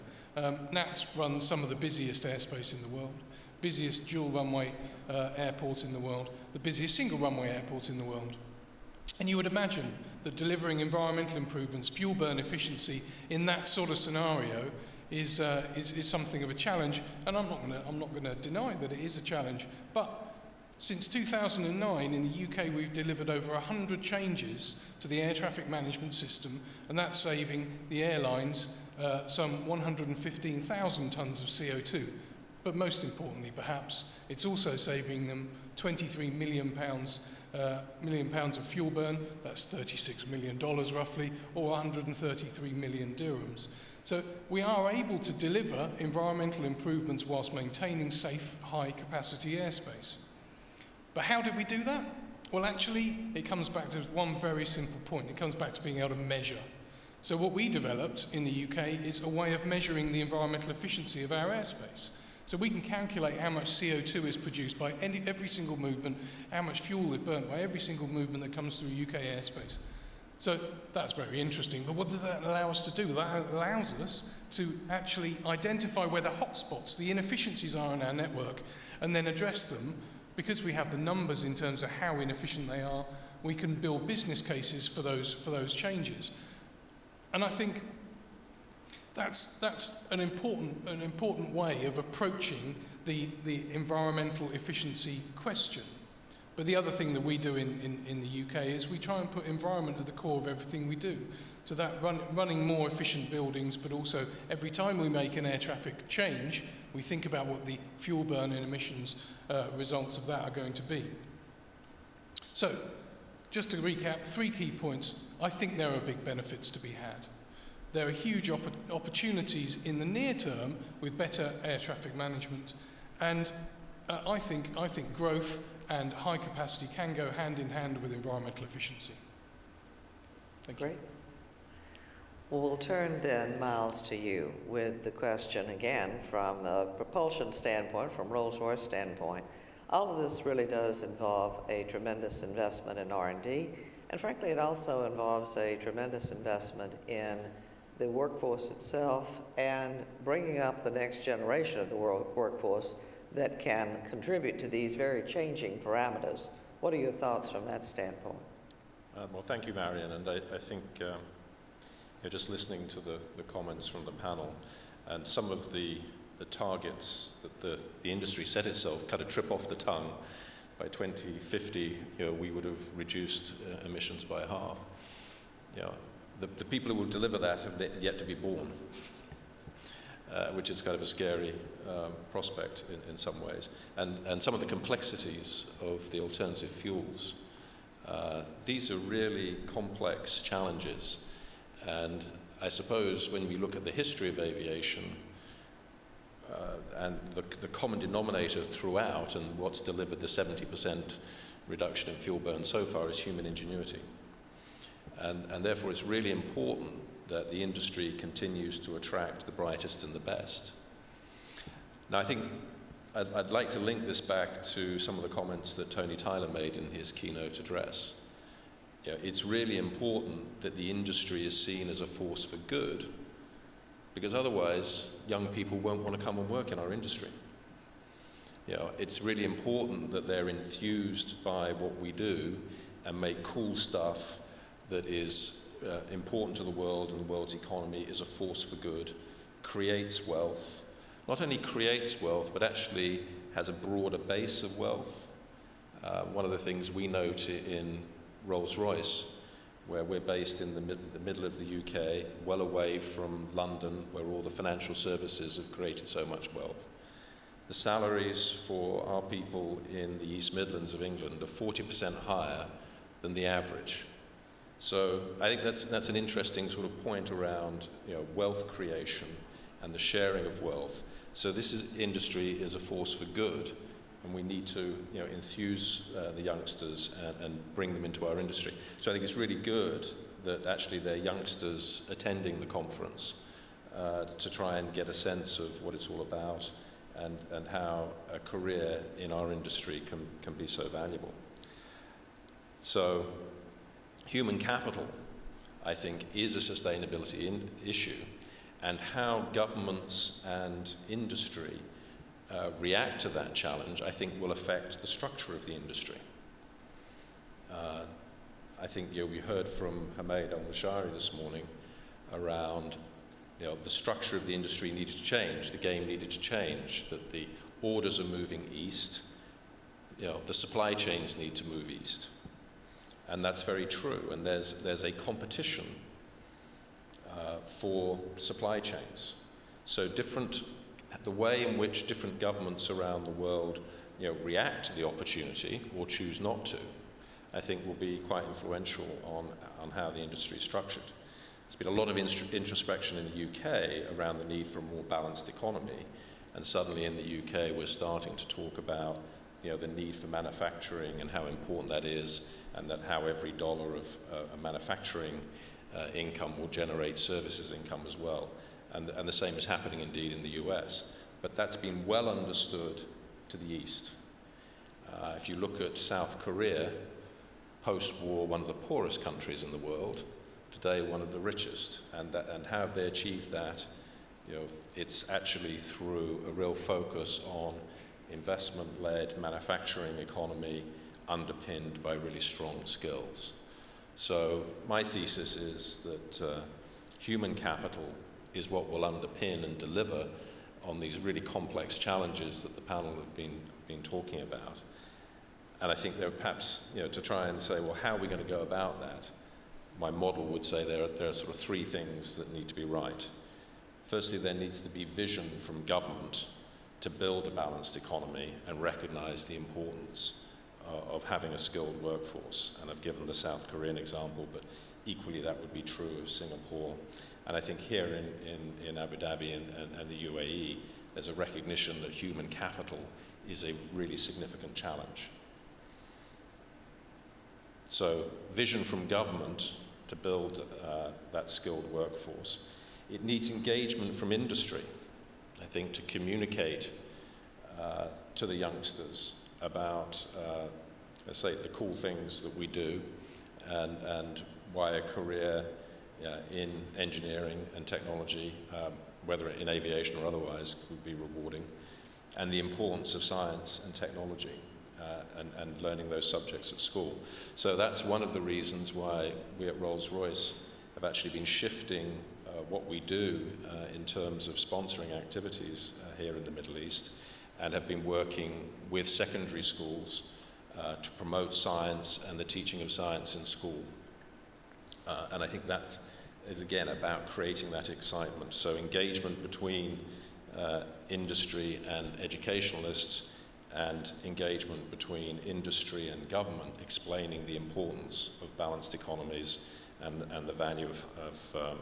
NATS runs some of the busiest airspace in the world, busiest dual runway airport in the world, the busiest single runway airport in the world. And you would imagine that delivering environmental improvements, fuel burn efficiency in that sort of scenario is something of a challenge. And I'm not going to deny that it is a challenge. But since 2009 in the UK, we've delivered over 100 changes to the air traffic management system, and that's saving the airlines some 115,000 tonnes of CO2. But most importantly, perhaps, it's also saving them £23 million of fuel burn. That's $36 million roughly, or 133 million dirhams. So we are able to deliver environmental improvements whilst maintaining safe, high-capacity airspace. But how did we do that? Well, actually, it comes back to one very simple point. It comes back to being able to measure. So what we developed in the UK is a way of measuring the environmental efficiency of our airspace. So we can calculate how much CO2 is produced by every single movement, how much fuel is burnt by every single movement that comes through UK airspace. So that's very interesting. But what does that allow us to do? That allows us to actually identify where the hotspots, the inefficiencies are in our network, and then address them. Because we have the numbers in terms of how inefficient they are, we can build business cases for those changes. And I think that's an important way of approaching the environmental efficiency question. But the other thing that we do in the UK is we try and put environment at the core of everything we do. So that running more efficient buildings, but also every time we make an air traffic change, we think about what the fuel burn and emissions results of that are going to be. So, just to recap, 3 key points. I think there are big benefits to be had. there are huge opportunities in the near term with better air traffic management, and I think growth and high capacity can go hand in hand with environmental efficiency. Thank you. Great. Well, we'll turn then, Miles, to you with the question again from a propulsion standpoint, from Rolls-Royce standpoint. All of this really does involve a tremendous investment in R&D, and frankly, it also involves a tremendous investment in the workforce itself and bringing up the next generation of the workforce that can contribute to these very changing parameters. What are your thoughts from that standpoint? Well, thank you, Marion, and I think just listening to the comments from the panel and some of the targets that the industry set itself kind of trip off the tongue. By 2050, we would have reduced emissions by half. The people who will deliver that have yet to be born, which is kind of a scary prospect in some ways. And some of the complexities of the alternative fuels, these are really complex challenges. And I suppose when we look at the history of aviation, and the common denominator throughout and what's delivered the 70% reduction in fuel burn so far is human ingenuity. And therefore it's really important that the industry continues to attract the brightest and the best. Now I think I'd like to link this back to some of the comments that Tony Tyler made in his keynote address. It's really important that the industry is seen as a force for good, because otherwise young people won't want to come and work in our industry. It's really important that they're enthused by what we do and make cool stuff that is important to the world and the world's economy, is a force for good, creates wealth, not only creates wealth, but actually has a broader base of wealth. One of the things we note in Rolls-Royce, where we're based in the middle of the UK, well away from London, where all the financial services have created so much wealth. The salaries for our people in the East Midlands of England are 40% higher than the average. So I think that's an interesting sort of point around wealth creation and the sharing of wealth. So this industry is a force for good, and we need to enthuse the youngsters and bring them into our industry. So I think it's really good that actually they're youngsters attending the conference to try and get a sense of what it's all about and how a career in our industry can be so valuable. So human capital, I think, is a sustainability issue, and how governments and industry react to that challenge, I think, will affect the structure of the industry. I think we heard from Hamed al-Mashari this morning around the structure of the industry needed to change, the game needed to change, that the orders are moving east, the supply chains need to move east. And that's very true, and there's a competition for supply chains. So the way in which different governments around the world react to the opportunity or choose not to, I think will be quite influential on how the industry is structured. There's been a lot of introspection in the UK around the need for a more balanced economy, and suddenly in the UK we're starting to talk about the need for manufacturing and how important that is, and that how every dollar of manufacturing income will generate services income as well. And the same is happening indeed in the US. But that's been well understood to the east. If you look at South Korea, post-war, one of the poorest countries in the world, today one of the richest. And how have they achieved that? It's actually through a real focus on investment-led manufacturing economy underpinned by really strong skills. So my thesis is that human capital is what will underpin and deliver on these really complex challenges that the panel have been talking about. And I think there are perhaps, to try and say, well, how are we going to go about that? My model would say there are sort of three things that need to be right. Firstly, there needs to be vision from government to build a balanced economy and recognize the importance of having a skilled workforce. And I've given the South Korean example, but equally that would be true of Singapore. And I think here in Abu Dhabi and the UAE, there's a recognition that human capital is a really significant challenge. So vision from government to build that skilled workforce. It needs engagement from industry, I think, to communicate to the youngsters about, let's say, the cool things that we do and why a career in engineering and technology, whether in aviation or otherwise, would be rewarding, and the importance of science and technology and learning those subjects at school. So that's one of the reasons why we at Rolls-Royce have actually been shifting what we do in terms of sponsoring activities here in the Middle East, and have been working with secondary schools to promote science and the teaching of science in school. And I think that is, again, about creating that excitement. So engagement between industry and educationalists, and engagement between industry and government, explaining the importance of balanced economies and the value of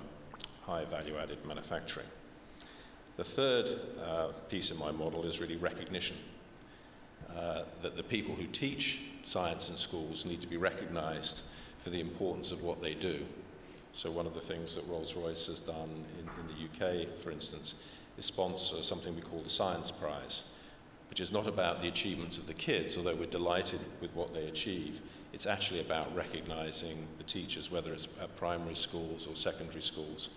high value-added manufacturing. The third piece of my model is really recognition, that the people who teach science in schools need to be recognized for the importance of what they do. So one of the things that Rolls-Royce has done in the UK, for instance, is sponsor something we call the Science Prize, which is not about the achievements of the kids, although we're delighted with what they achieve. It's actually about recognizing the teachers, whether it's at primary schools or secondary schools,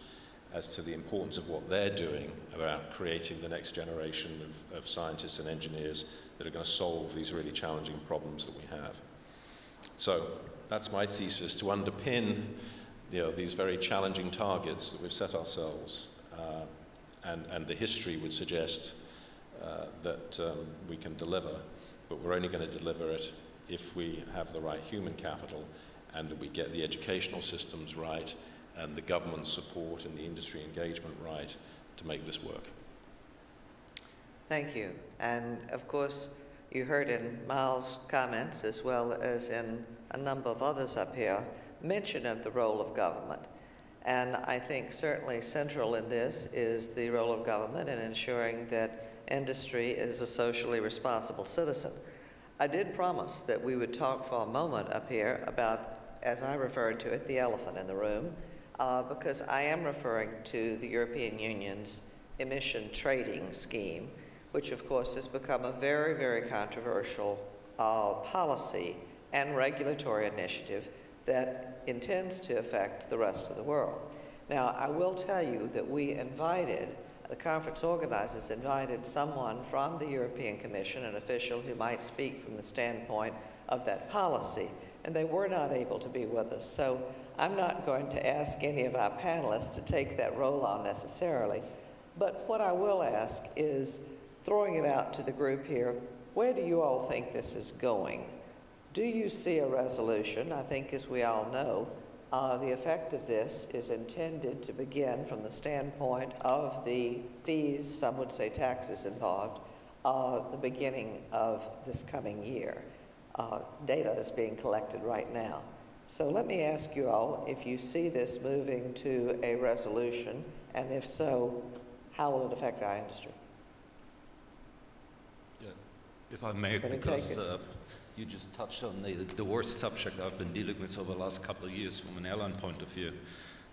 as to the importance of what they're doing about creating the next generation of scientists and engineers that are going to solve these really challenging problems that we have. So that's my thesis, to underpin these very challenging targets that we've set ourselves, and the history would suggest that we can deliver, but we're only going to deliver it if we have the right human capital and that we get the educational systems right and the government support and the industry engagement right to make this work. Thank you. And of course, you heard in Miles' comments, as well as in a number of others up here, mention of the role of government. And I think certainly central in this is the role of government in ensuring that industry is a socially responsible citizen. I did promise that we would talk for a moment up here about, as I referred to it, the elephant in the room, because I am referring to the European Union's emission trading scheme, which of course has become a very, very controversial policy and regulatory initiative that intends to affect the rest of the world. Now, I will tell you that the conference organizers invited someone from the European Commission, an official who might speak from the standpoint of that policy, and they were not able to be with us. So I'm not going to ask any of our panelists to take that role on necessarily, but what I will ask is, throwing it out to the group here, where do you all think this is going? Do you see a resolution? I think, as we all know, the effect of this is intended to begin from the standpoint of the fees, some would say taxes involved, the beginning of this coming year. Data is being collected right now. So let me ask you all if you see this moving to a resolution, and if so, how will it affect our industry? Yeah, if I may, because you just touched on the worst subject I've been dealing with over the last couple of years from an airline point of view.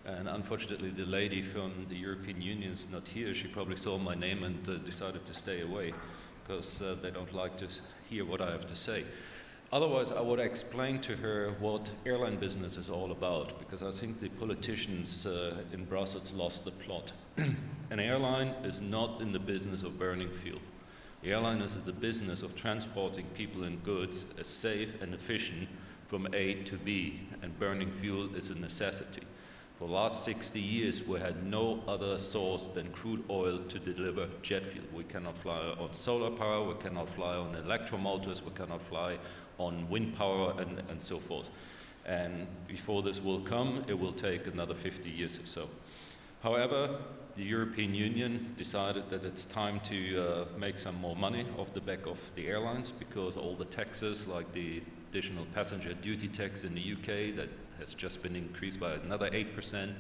And unfortunately, the lady from the European Union is not here. She probably saw my name and decided to stay away because they don't like to hear what I have to say. Otherwise, I would explain to her what airline business is all about, because I think the politicians in Brussels lost the plot. An airline is not in the business of burning fuel. The airline is in the business of transporting people and goods as safe and efficient from A to B, and burning fuel is a necessity. For the last 60 years, we had no other source than crude oil to deliver jet fuel. We cannot fly on solar power, we cannot fly on electromotors, we cannot fly on wind power, and so forth. And before this will come, it will take another 50 years or so. However, the European Union decided that it's time to make some more money off the back of the airlines, because all the taxes, like the additional passenger duty tax in the UK that has just been increased by another 8%,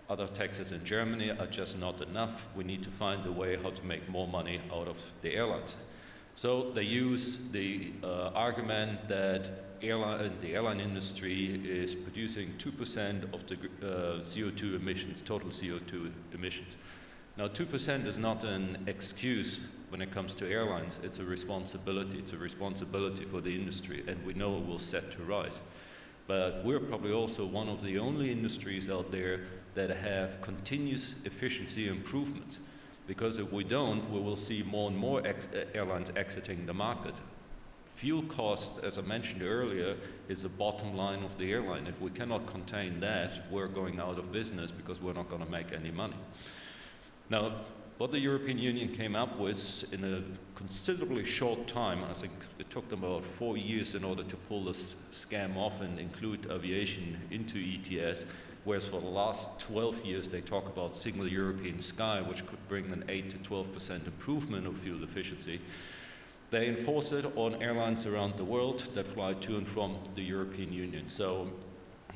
other taxes in Germany are just not enough. We need to find a way how to make more money out of the airlines. So they use the argument that the airline industry is producing 2% of the CO2 emissions, total CO2 emissions. Now, 2% is not an excuse when it comes to airlines. It's a responsibility. It's a responsibility for the industry, and we know it will set to rise. But we're probably also one of the only industries out there that have continuous efficiency improvements. Because if we don't, we will see more and more airlines exiting the market. Fuel cost, as I mentioned earlier, is the bottom line of the airline. If we cannot contain that, we're going out of business because we're not going to make any money. Now, what the European Union came up with in a considerably short time, I think it took them about 4 years in order to pull this scam off and include aviation into ETS, whereas for the last 12 years they talk about single European sky, which could bring an 8 to 12% improvement of fuel efficiency. They enforce it on airlines around the world that fly to and from the European Union. So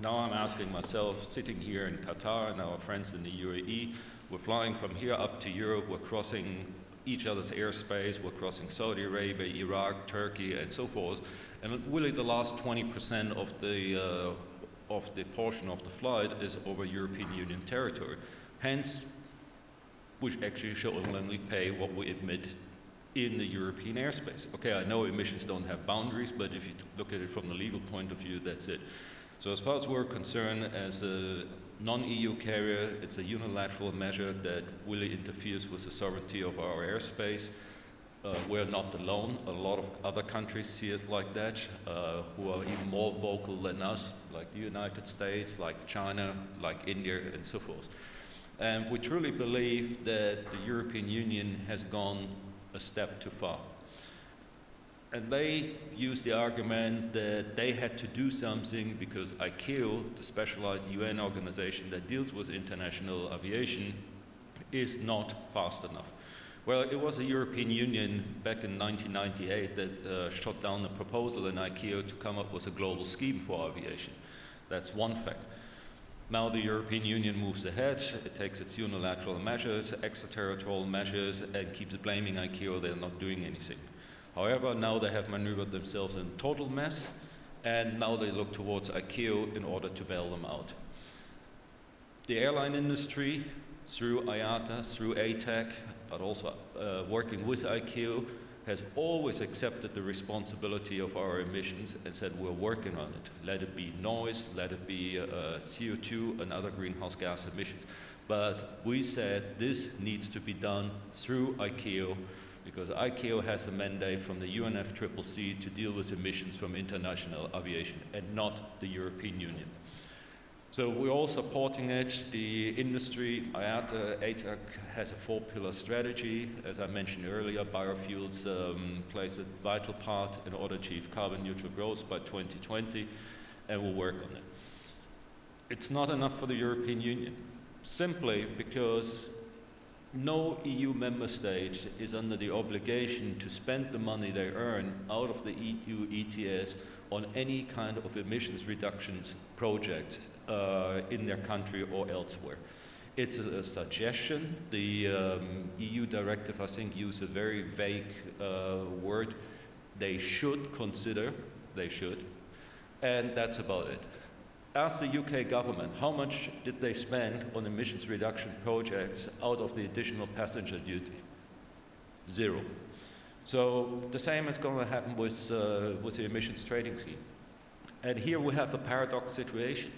now I'm asking myself, sitting here in Qatar and our friends in the UAE, we're flying from here up to Europe, we're crossing each other's airspace, we're crossing Saudi Arabia, Iraq, Turkey, and so forth. And really the last 20% of the portion of the flight is over European Union territory. Hence, we actually should only pay what we emit in the European airspace. Okay, I know emissions don't have boundaries, but if you look at it from the legal point of view, that's it. So as far as we're concerned, as a non-EU carrier, it's a unilateral measure that really interferes with the sovereignty of our airspace. We're not alone. A lot of other countries see it like that, who are even more vocal than us, like the United States, like China, like India, and so forth. And we truly believe that the European Union has gone a step too far. And they use the argument that they had to do something because ICAO, the specialized UN organization that deals with international aviation, is not fast enough. Well, it was the European Union back in 1998 that shot down the proposal in ICAO to come up with a global scheme for aviation. That's one fact. Now the European Union moves ahead, it takes its unilateral measures, extraterritorial measures, and keeps blaming ICAO they're not doing anything. However, now they have maneuvered themselves in total mess, and now they look towards ICAO in order to bail them out. The airline industry, through IATA, through ATAC, but also working with ICAO, has always accepted the responsibility of our emissions and said we're working on it. Let it be noise, let it be CO2 and other greenhouse gas emissions. But we said this needs to be done through ICAO, because ICAO has a mandate from the UNFCCC to deal with emissions from international aviation and not the European Union. So we're all supporting it. The industry, IATA, ATAC, has a 4-pillar strategy. As I mentioned earlier, biofuels plays a vital part in order to achieve carbon neutral growth by 2020, and we'll work on it. It's not enough for the European Union, simply because no EU member state is under the obligation to spend the money they earn out of the EU ETS on any kind of emissions reductions project in their country or elsewhere. It's a suggestion. The EU directive, I think, used a very vague word. They should consider, they should, and that's about it. Ask the UK government, how much did they spend on emissions reduction projects out of the additional passenger duty? 0. So the same is going to happen with the emissions trading scheme. And here we have a paradox situation.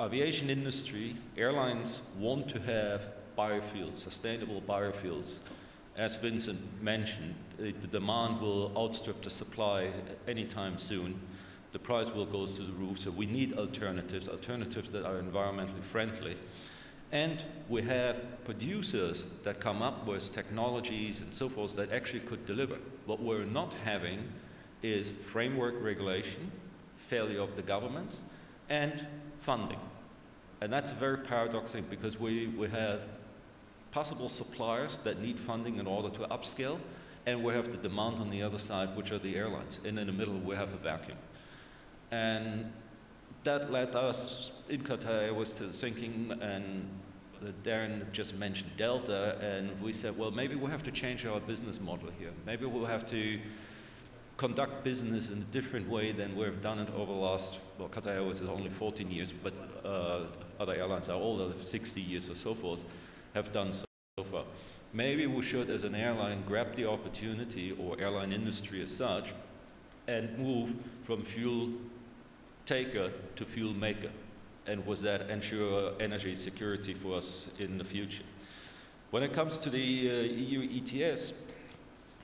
Aviation industry, airlines want to have biofuels, sustainable biofuels. As Vincent mentioned, the demand will outstrip the supply anytime soon. The price will go through the roof, so we need alternatives, alternatives that are environmentally friendly. And we have producers that come up with technologies and so forth that actually could deliver. What we're not having is framework regulation, failure of the governments, and funding. And that's a very paradox thing, because we have possible suppliers that need funding in order to upscale, and we have the demand on the other side, which are the airlines. And in the middle, we have a vacuum. And that led us in Qatar Airways to thinking, and Darren just mentioned Delta, and we said, well, maybe we'll have to change our business model here. Maybe we'll have to conduct business in a different way than we've done it over the last, well, Qatar Airways is only 14 years, but other airlines are older, 60 years or so forth, have done so far. Maybe we should, as an airline, grab the opportunity, or airline industry as such, and move from fuel taker to fuel maker, and with that ensure energy security for us in the future. When it comes to the EU ETS,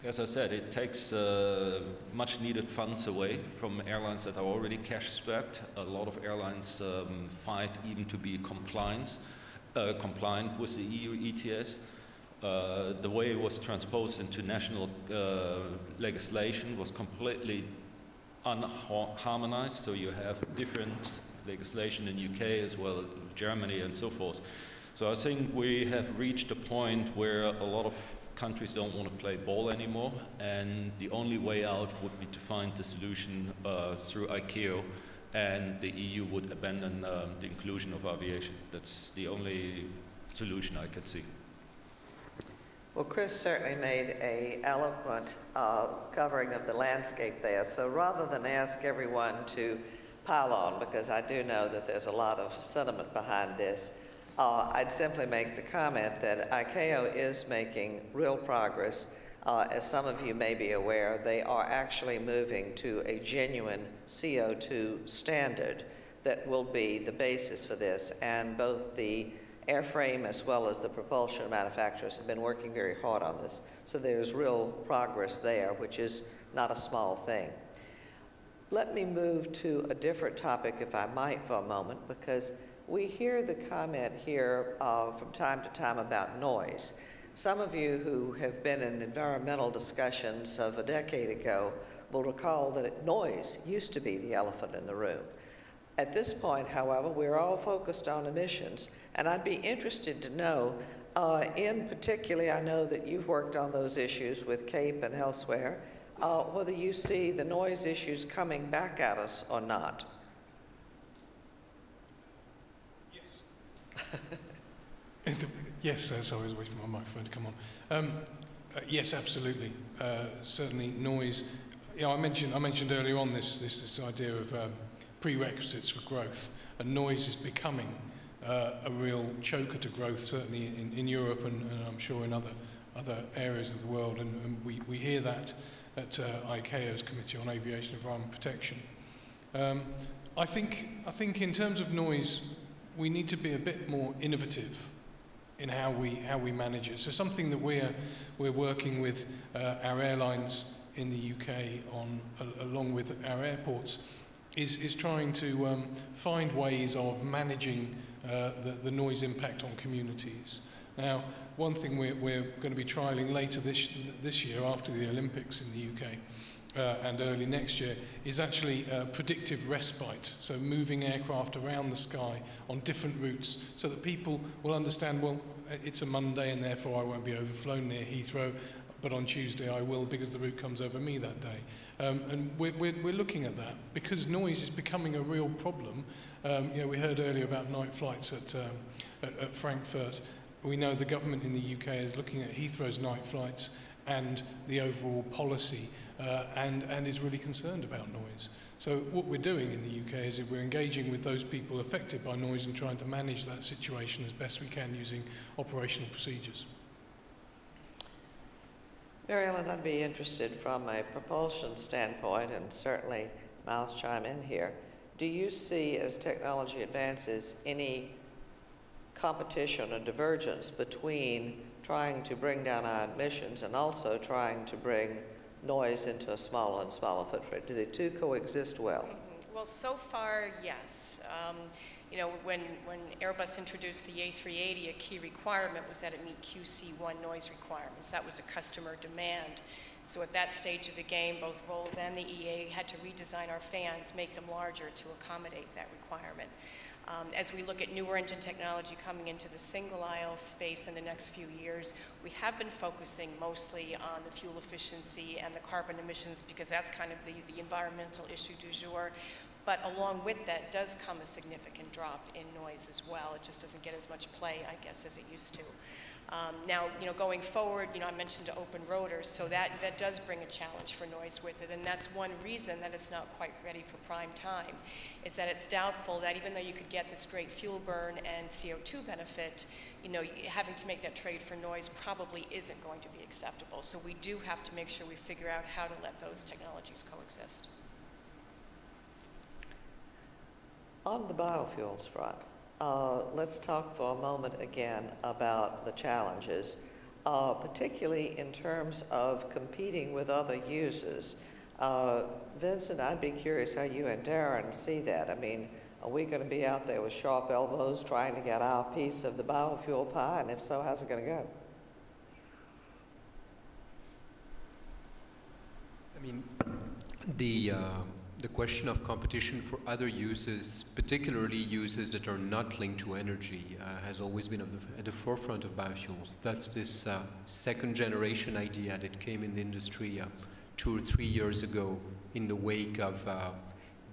as I said, it takes much needed funds away from airlines that are already cash strapped. A lot of airlines fight even to be compliant with the EU ETS. The way it was transposed into national legislation was completely unharmonized, so you have different legislation in UK as well as Germany and so forth. So I think we have reached a point where a lot of countries don't want to play ball anymore, and the only way out would be to find the solution through ICAO, and the EU would abandon the inclusion of aviation. That's the only solution I could see. Well, Chris certainly made an eloquent covering of the landscape there. So rather than ask everyone to pile on, because I do know that there's a lot of sentiment behind this, I'd simply make the comment that ICAO is making real progress. As some of you may be aware, they are actually moving to a genuine CO2 standard that will be the basis for this, and both the airframe as well as the propulsion manufacturers have been working very hard on this. So there's real progress there, which is not a small thing. Let me move to a different topic, if I might, for a moment, because we hear the comment here from time to time about noise. Some of you who have been in environmental discussions of a decade ago will recall that noise used to be the elephant in the room. At this point, however, we're all focused on emissions, and I'd be interested to know, in particular, I know that you've worked on those issues with CAEP and elsewhere, whether you see the noise issues coming back at us or not. Yes. Yes, sorry, I was waiting for my microphone to come on. Yes, absolutely. Certainly, noise. You know, I mentioned earlier on this idea of prerequisites for growth, and noise is becoming a real choker to growth, certainly in Europe and I'm sure in other areas of the world, and we hear that at ICAO's Committee on Aviation and Environment Protection. I think in terms of noise, we need to be a bit more innovative in how we manage it. So something that we're working with our airlines in the UK on, along with our airports, is trying to find ways of managing the noise impact on communities. Now, one thing we're going to be trialling later this year, after the Olympics in the UK, and early next year, is actually predictive respite. So moving aircraft around the sky on different routes so that people will understand, well, it's a Monday and therefore I won't be overflown near Heathrow, but on Tuesday I will because the route comes over me that day. And we're looking at that because noise is becoming a real problem. You know, we heard earlier about night flights at Frankfurt. We know the government in the UK is looking at Heathrow's night flights and the overall policy and is really concerned about noise. So what we're doing in the UK is that we're engaging with those people affected by noise and trying to manage that situation as best we can using operational procedures. Marion, I'd be interested from a propulsion standpoint, and certainly Miles chime in here. Do you see, as technology advances, any competition or divergence between trying to bring down our emissions and also trying to bring noise into a smaller and smaller footprint? Do the two coexist well? Well, so far, yes. You know, when Airbus introduced the A380, a key requirement was that it meet QC1 noise requirements. That was a customer demand. So at that stage of the game, both Rolls and the EA had to redesign our fans, make them larger to accommodate that requirement. As we look at newer engine technology coming into the single aisle space in the next few years, we have been focusing mostly on the fuel efficiency and the carbon emissions because that's kind of the environmental issue du jour. But along with that does come a significant drop in noise as well. It just doesn't get as much play, I guess, as it used to. Now, going forward, I mentioned open rotors, so that does bring a challenge for noise with it, and that's one reason that it's not quite ready for prime time, is that it's doubtful that even though you could get this great fuel burn and CO2 benefit, having to make that trade for noise probably isn't going to be acceptable. So we do have to make sure we figure out how to let those technologies coexist. On the biofuels front, let's talk for a moment again about the challenges, particularly in terms of competing with other users. Vincent, I'd be curious how you and Darren see that. I mean, are we going to be out there with sharp elbows trying to get our piece of the biofuel pie? And if so, how's it going to go? I mean, the question of competition for other uses, particularly uses that are not linked to energy, has always been at the forefront of biofuels. That's this second generation idea that came in the industry 2 or 3 years ago in the wake of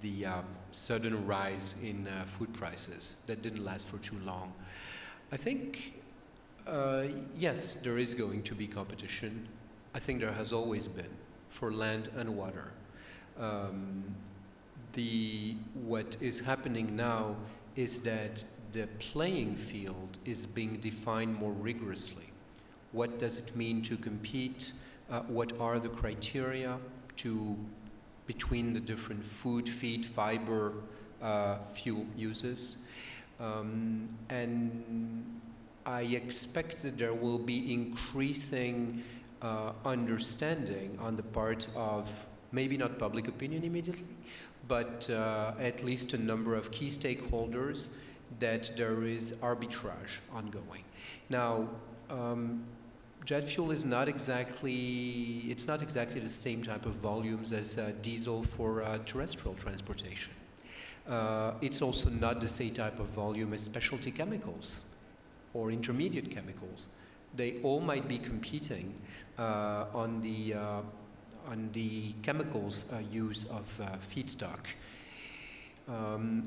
the sudden rise in food prices that didn't last for too long. I think, yes, there is going to be competition. I think there has always been for land and water. What is happening now is that the playing field is being defined more rigorously. What does it mean to compete? What are the criteria between the different food, feed, fiber, fuel uses? And I expect that there will be increasing understanding on the part of maybe not public opinion immediately, but at least a number of key stakeholders that there is arbitrage ongoing. Now, jet fuel is not exactly the same type of volumes as diesel for terrestrial transportation. It's also not the same type of volume as specialty chemicals or intermediate chemicals. They all might be competing on the chemicals use of feedstock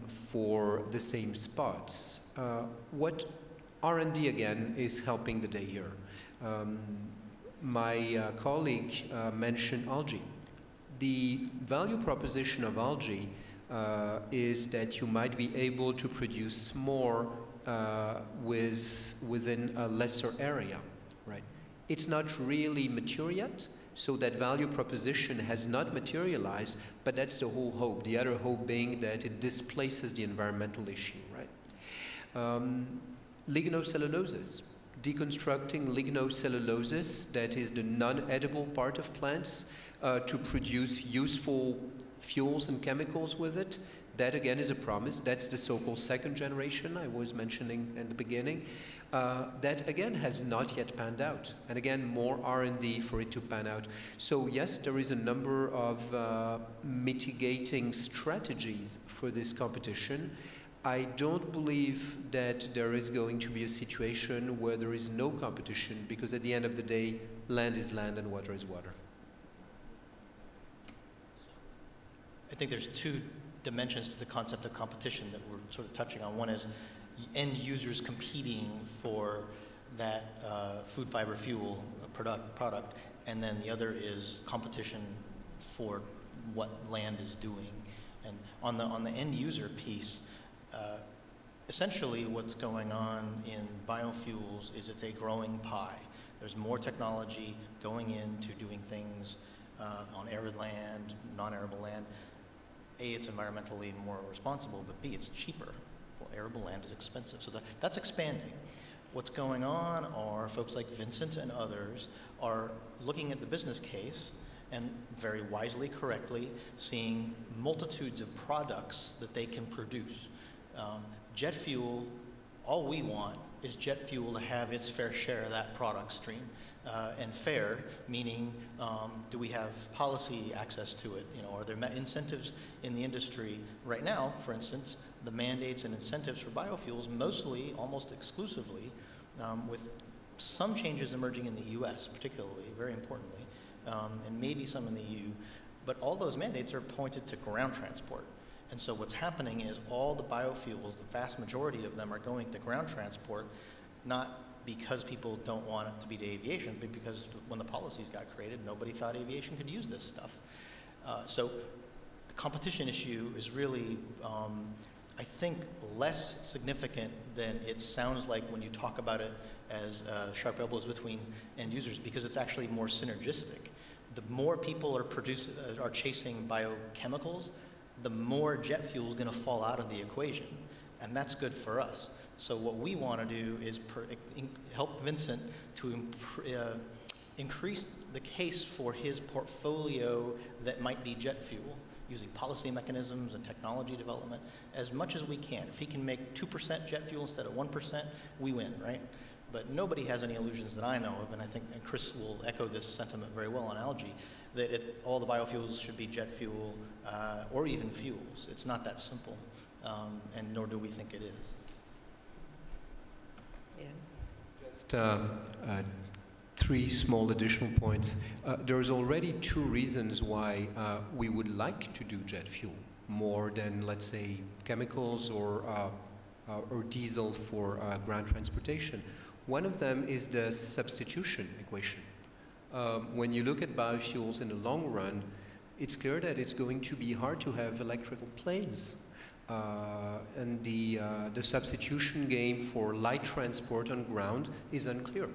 for the same spots. What R&D again is helping the day here. My colleague mentioned algae. The value proposition of algae is that you might be able to produce more within a lesser area, right? It's not really mature yet, so that value proposition has not materialized, but that's the whole hope. The other hope being that it displaces the environmental issue, right? Lignocelluloses. Deconstructing lignocelluloses, that is the non-edible part of plants, to produce useful fuels and chemicals with it. That again is a promise. That's the so-called second generation I was mentioning in the beginning. That again has not yet panned out. And again, more R&D for it to pan out. So yes, there is a number of mitigating strategies for this competition. I don't believe that there is going to be a situation where there is no competition, because at the end of the day, land is land and water is water. I think there's two dimensions to the concept of competition that we're sort of touching on. One is end users competing for that food, fiber, fuel product, and then the other is competition for what land is doing. And on the end user piece, essentially what's going on in biofuels is it's a growing pie. There's more technology going into doing things on arid land, non-arable land. A, it's environmentally more responsible, but B, it's cheaper. Well, arable land is expensive, so that's expanding. What's going on are folks like Vincent and others are looking at the business case and very wisely, correctly, seeing multitudes of products that they can produce. Jet fuel All we want is jet fuel to have its fair share of that product stream. And fair, meaning do we have policy access to it? You know, are there incentives in the industry right now? For instance, the mandates and incentives for biofuels, mostly, almost exclusively, with some changes emerging in the U.S., particularly, very importantly, and maybe some in the EU. But all those mandates are pointed to ground transport. And so what's happening is all the biofuels, the vast majority of them are going to ground transport, not because people don't want it to be to aviation, but because when the policies got created, nobody thought aviation could use this stuff. So the competition issue is really, I think, less significant than it sounds like when you talk about it as sharp elbows between end users, because it's actually more synergistic. The more people are chasing biochemicals, the more jet fuel is going to fall out of the equation, and that's good for us. So what we want to do is help Vincent to increase the case for his portfolio that might be jet fuel, using policy mechanisms and technology development as much as we can. If he can make 2% jet fuel instead of 1%, we win, right? But nobody has any illusions that I know of, and I think Chris will echo this sentiment very well on algae, that all the biofuels should be jet fuel or even fuels. It's not that simple, and nor do we think it is. Just 3 small additional points. There's already 2 reasons why we would like to do jet fuel more than, let's say, chemicals or diesel for ground transportation. One of them is the substitution equation. When you look at biofuels in the long run, it's clear that it's going to be hard to have electrical planes. And the substitution game for light transport on ground is unclear.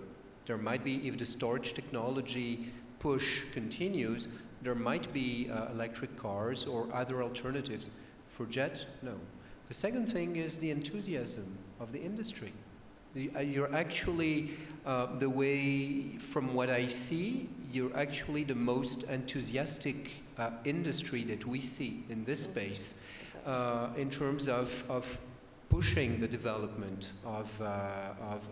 There might be, if the storage technology push continues, there might be electric cars or other alternatives. For jet, no. The second thing is the enthusiasm of the industry. You're actually, the way, from what I see, you're actually the most enthusiastic industry that we see in this space. In terms of pushing the development of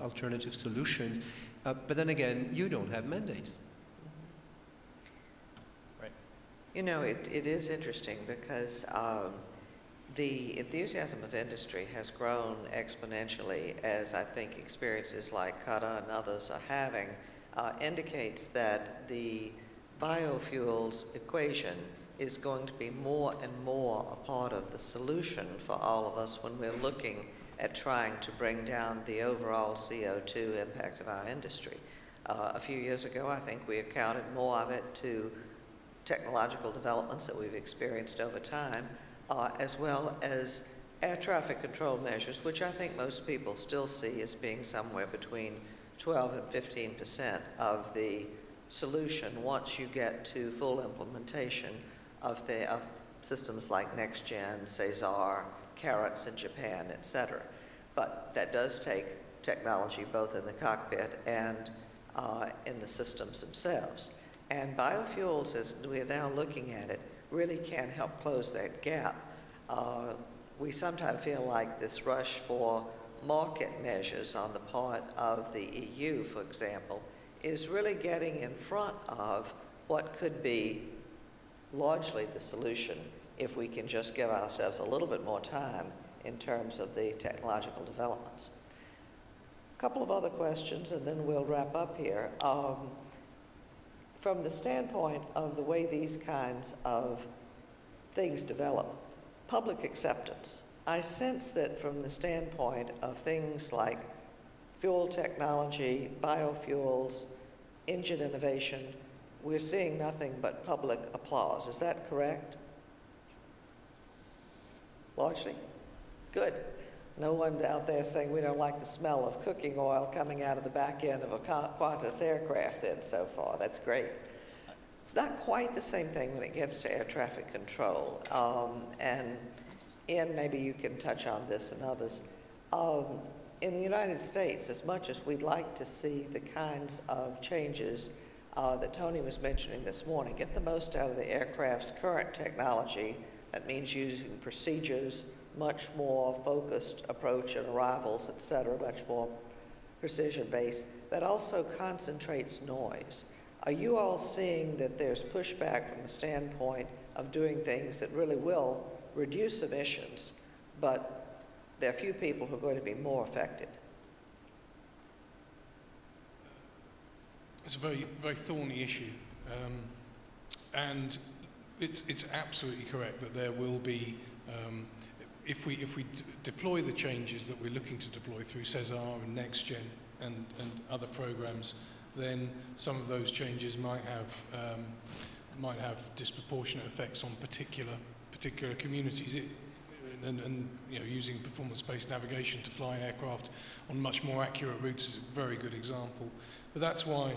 alternative solutions. But then again, you don't have mandates. Right. You know, it is interesting because the enthusiasm of industry has grown exponentially as I think experiences like Qatar and others are having indicates that the biofuels equation is going to be more and more a part of the solution for all of us when we're looking at trying to bring down the overall CO2 impact of our industry. A few years ago, I think we accounted more of it to technological developments that we've experienced over time, as well as air traffic control measures, which I think most people still see as being somewhere between 12 and 15% of the solution once you get to full implementation of systems like NextGen, Cesar, Carrots in Japan, et cetera. But that does take technology both in the cockpit and in the systems themselves. And biofuels, as we are now looking at it, really can help close that gap. We sometimes feel like this rush for market measures on the part of the EU, for example, is really getting in front of what could be largely the solution if we can just give ourselves a little bit more time in terms of the technological developments. A couple of other questions and then we'll wrap up here. From the standpoint of the way these kinds of things develop, public acceptance, I sense that from the standpoint of things like fuel technology, biofuels, engine innovation, we're seeing nothing but public applause. Is that correct? Largely? Good. No one out there saying we don't like the smell of cooking oil coming out of the back end of a Qantas aircraft then so far. That's great. It's not quite the same thing when it gets to air traffic control. And Ian, maybe you can touch on this and others. In the United States, as much as we'd like to see the kinds of changes that Tony was mentioning this morning, get the most out of the aircraft's current technology That means using procedures, much more focused approach in arrivals, et cetera, much more precision-based. That also concentrates noise. Are you all seeing that there's pushback from the standpoint of doing things that really will reduce emissions, but there are few people who are going to be more affected? It's a very, very thorny issue, and it's absolutely correct that there will be, if we deploy the changes that we're looking to deploy through CESAR and NextGen and other programs, then some of those changes might have disproportionate effects on particular communities. And you know, using performance-based navigation to fly aircraft on much more accurate routes is a very good example. But that's why,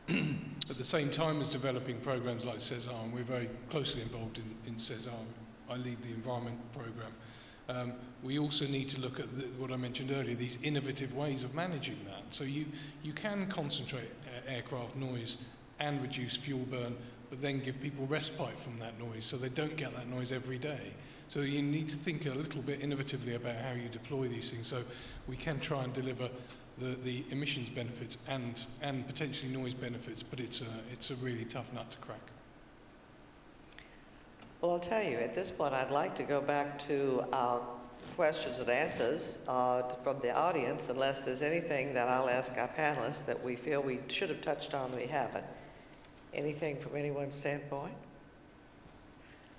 at the same time as developing programs like CESAR, and we're very closely involved in CESAR, I lead the environment program, we also need to look at what I mentioned earlier, these innovative ways of managing that. So you can concentrate aircraft noise and reduce fuel burn, but then give people respite from that noise so they don't get that noise every day. So you need to think a little bit innovatively about how you deploy these things so we can try and deliver the emissions benefits and potentially noise benefits, but it's a really tough nut to crack. Well, I'll tell you, at this point, I'd like to go back to our questions and answers from the audience, unless there's anything that I'll ask our panelists that we feel we should have touched on we haven't. Anything from anyone's standpoint?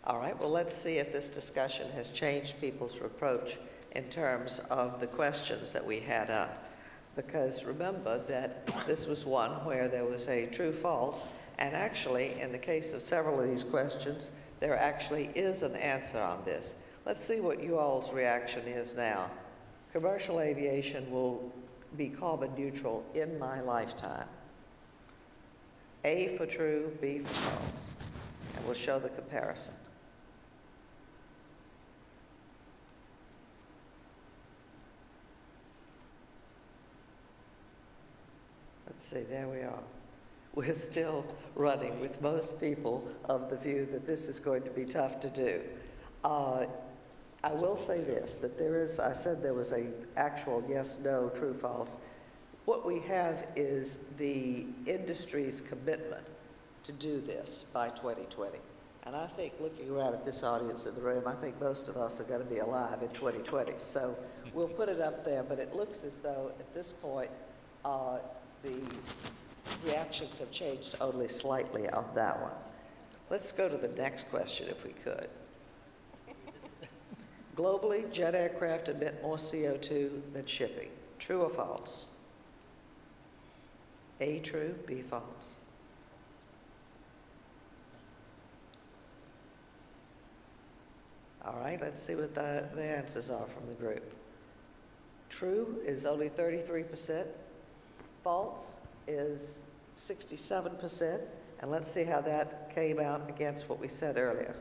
All right, well, let's see if this discussion has changed people's approach in terms of the questions that we had up. Because remember that this was one where there was a true-false, and actually, in the case of several of these questions, there actually is an answer on this. Let's see what you all's reaction is now. Commercial aviation will be carbon neutral in my lifetime. A for true, B for false. And we'll show the comparison. Let's see, there we are. We're still running with most people of the view that this is going to be tough to do. I will say this, that there is, I said there was a actual yes, no, true, false. What we have is the industry's commitment to do this by 2020. And I think looking around at this audience in the room, I think most of us are going to be alive in 2020. So we'll put it up there, but it looks as though at this point, the reactions have changed only slightly on that one. Let's go to the next question if we could. Globally, jet aircraft emit more CO2 than shipping. True or false? A, true, B, false. All right, let's see what the answers are from the group. True is only 33%. False is 67%. And let's see how that came out against what we said earlier.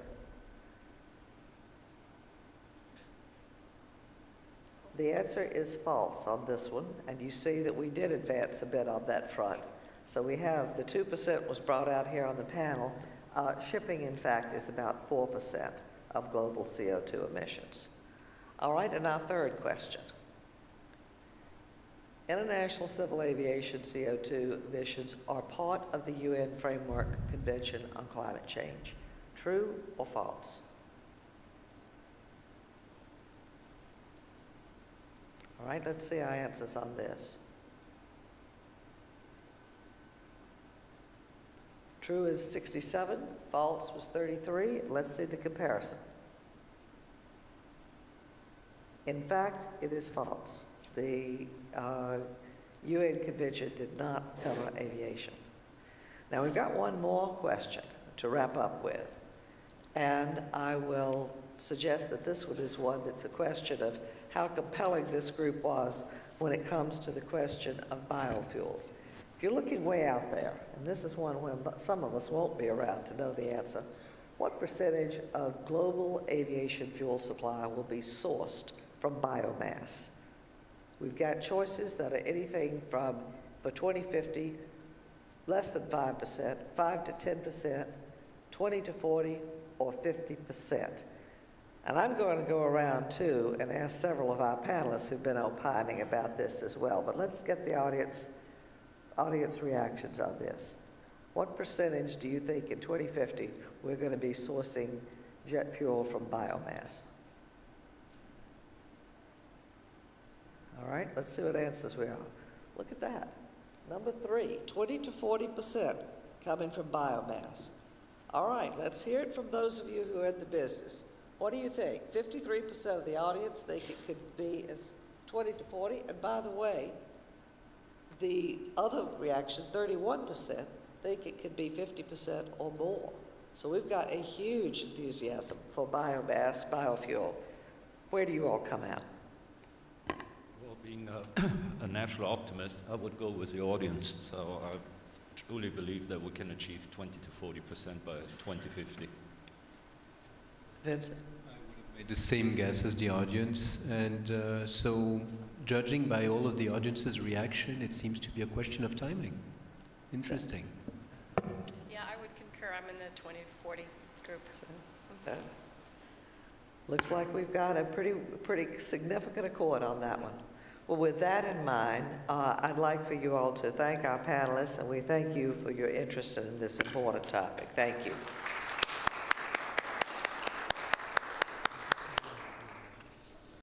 The answer is false on this one, and you see that we did advance a bit on that front. So we have the 2% was brought out here on the panel. Shipping, in fact, is about 4% of global CO2 emissions. All right, and our third question. International civil aviation CO2 emissions are part of the UN Framework Convention on Climate Change. True or false? All right, let's see our answers on this. True is 67, false was 33. Let's see the comparison. In fact, it is false. The UN Convention did not cover aviation. Now we've got one more question to wrap up with, and I will suggest that this one is one that's a question of how compelling this group was when it comes to the question of biofuels. If you're looking way out there, and this is one where some of us won't be around to know the answer, what percentage of global aviation fuel supply will be sourced from biomass? We've got choices that are anything from, for 2050, less than 5%, 5 to 10%, 20 to 40, or 50%. And I'm going to go around too and ask several of our panelists who've been opining about this as well. But let's get the audience reactions on this. What percentage do you think in 2050 we're going to be sourcing jet fuel from biomass? All right, let's see what answers we are. Look at that. Number 3, 20 to 40% coming from biomass. All right, let's hear it from those of you who are in the business. What do you think? 53% of the audience think it could be as 20 to 40. And by the way, the other reaction, 31%, think it could be 50% or more. So we've got a huge enthusiasm for biomass, biofuel. Where do you all come out? Well, being a natural optimist, I would go with the audience. So I truly believe that we can achieve 20 to 40% by 2050. Vincent? I would have made the same guess as the audience, and so judging by all of the audience's reaction, it seems to be a question of timing. Interesting. Yeah, I would concur. I'm in the 20 to 40 group. Okay. Looks like we've got a pretty significant accord on that one. Well, with that in mind, I'd like for you all to thank our panelists, and we thank you for your interest in this important topic. Thank you.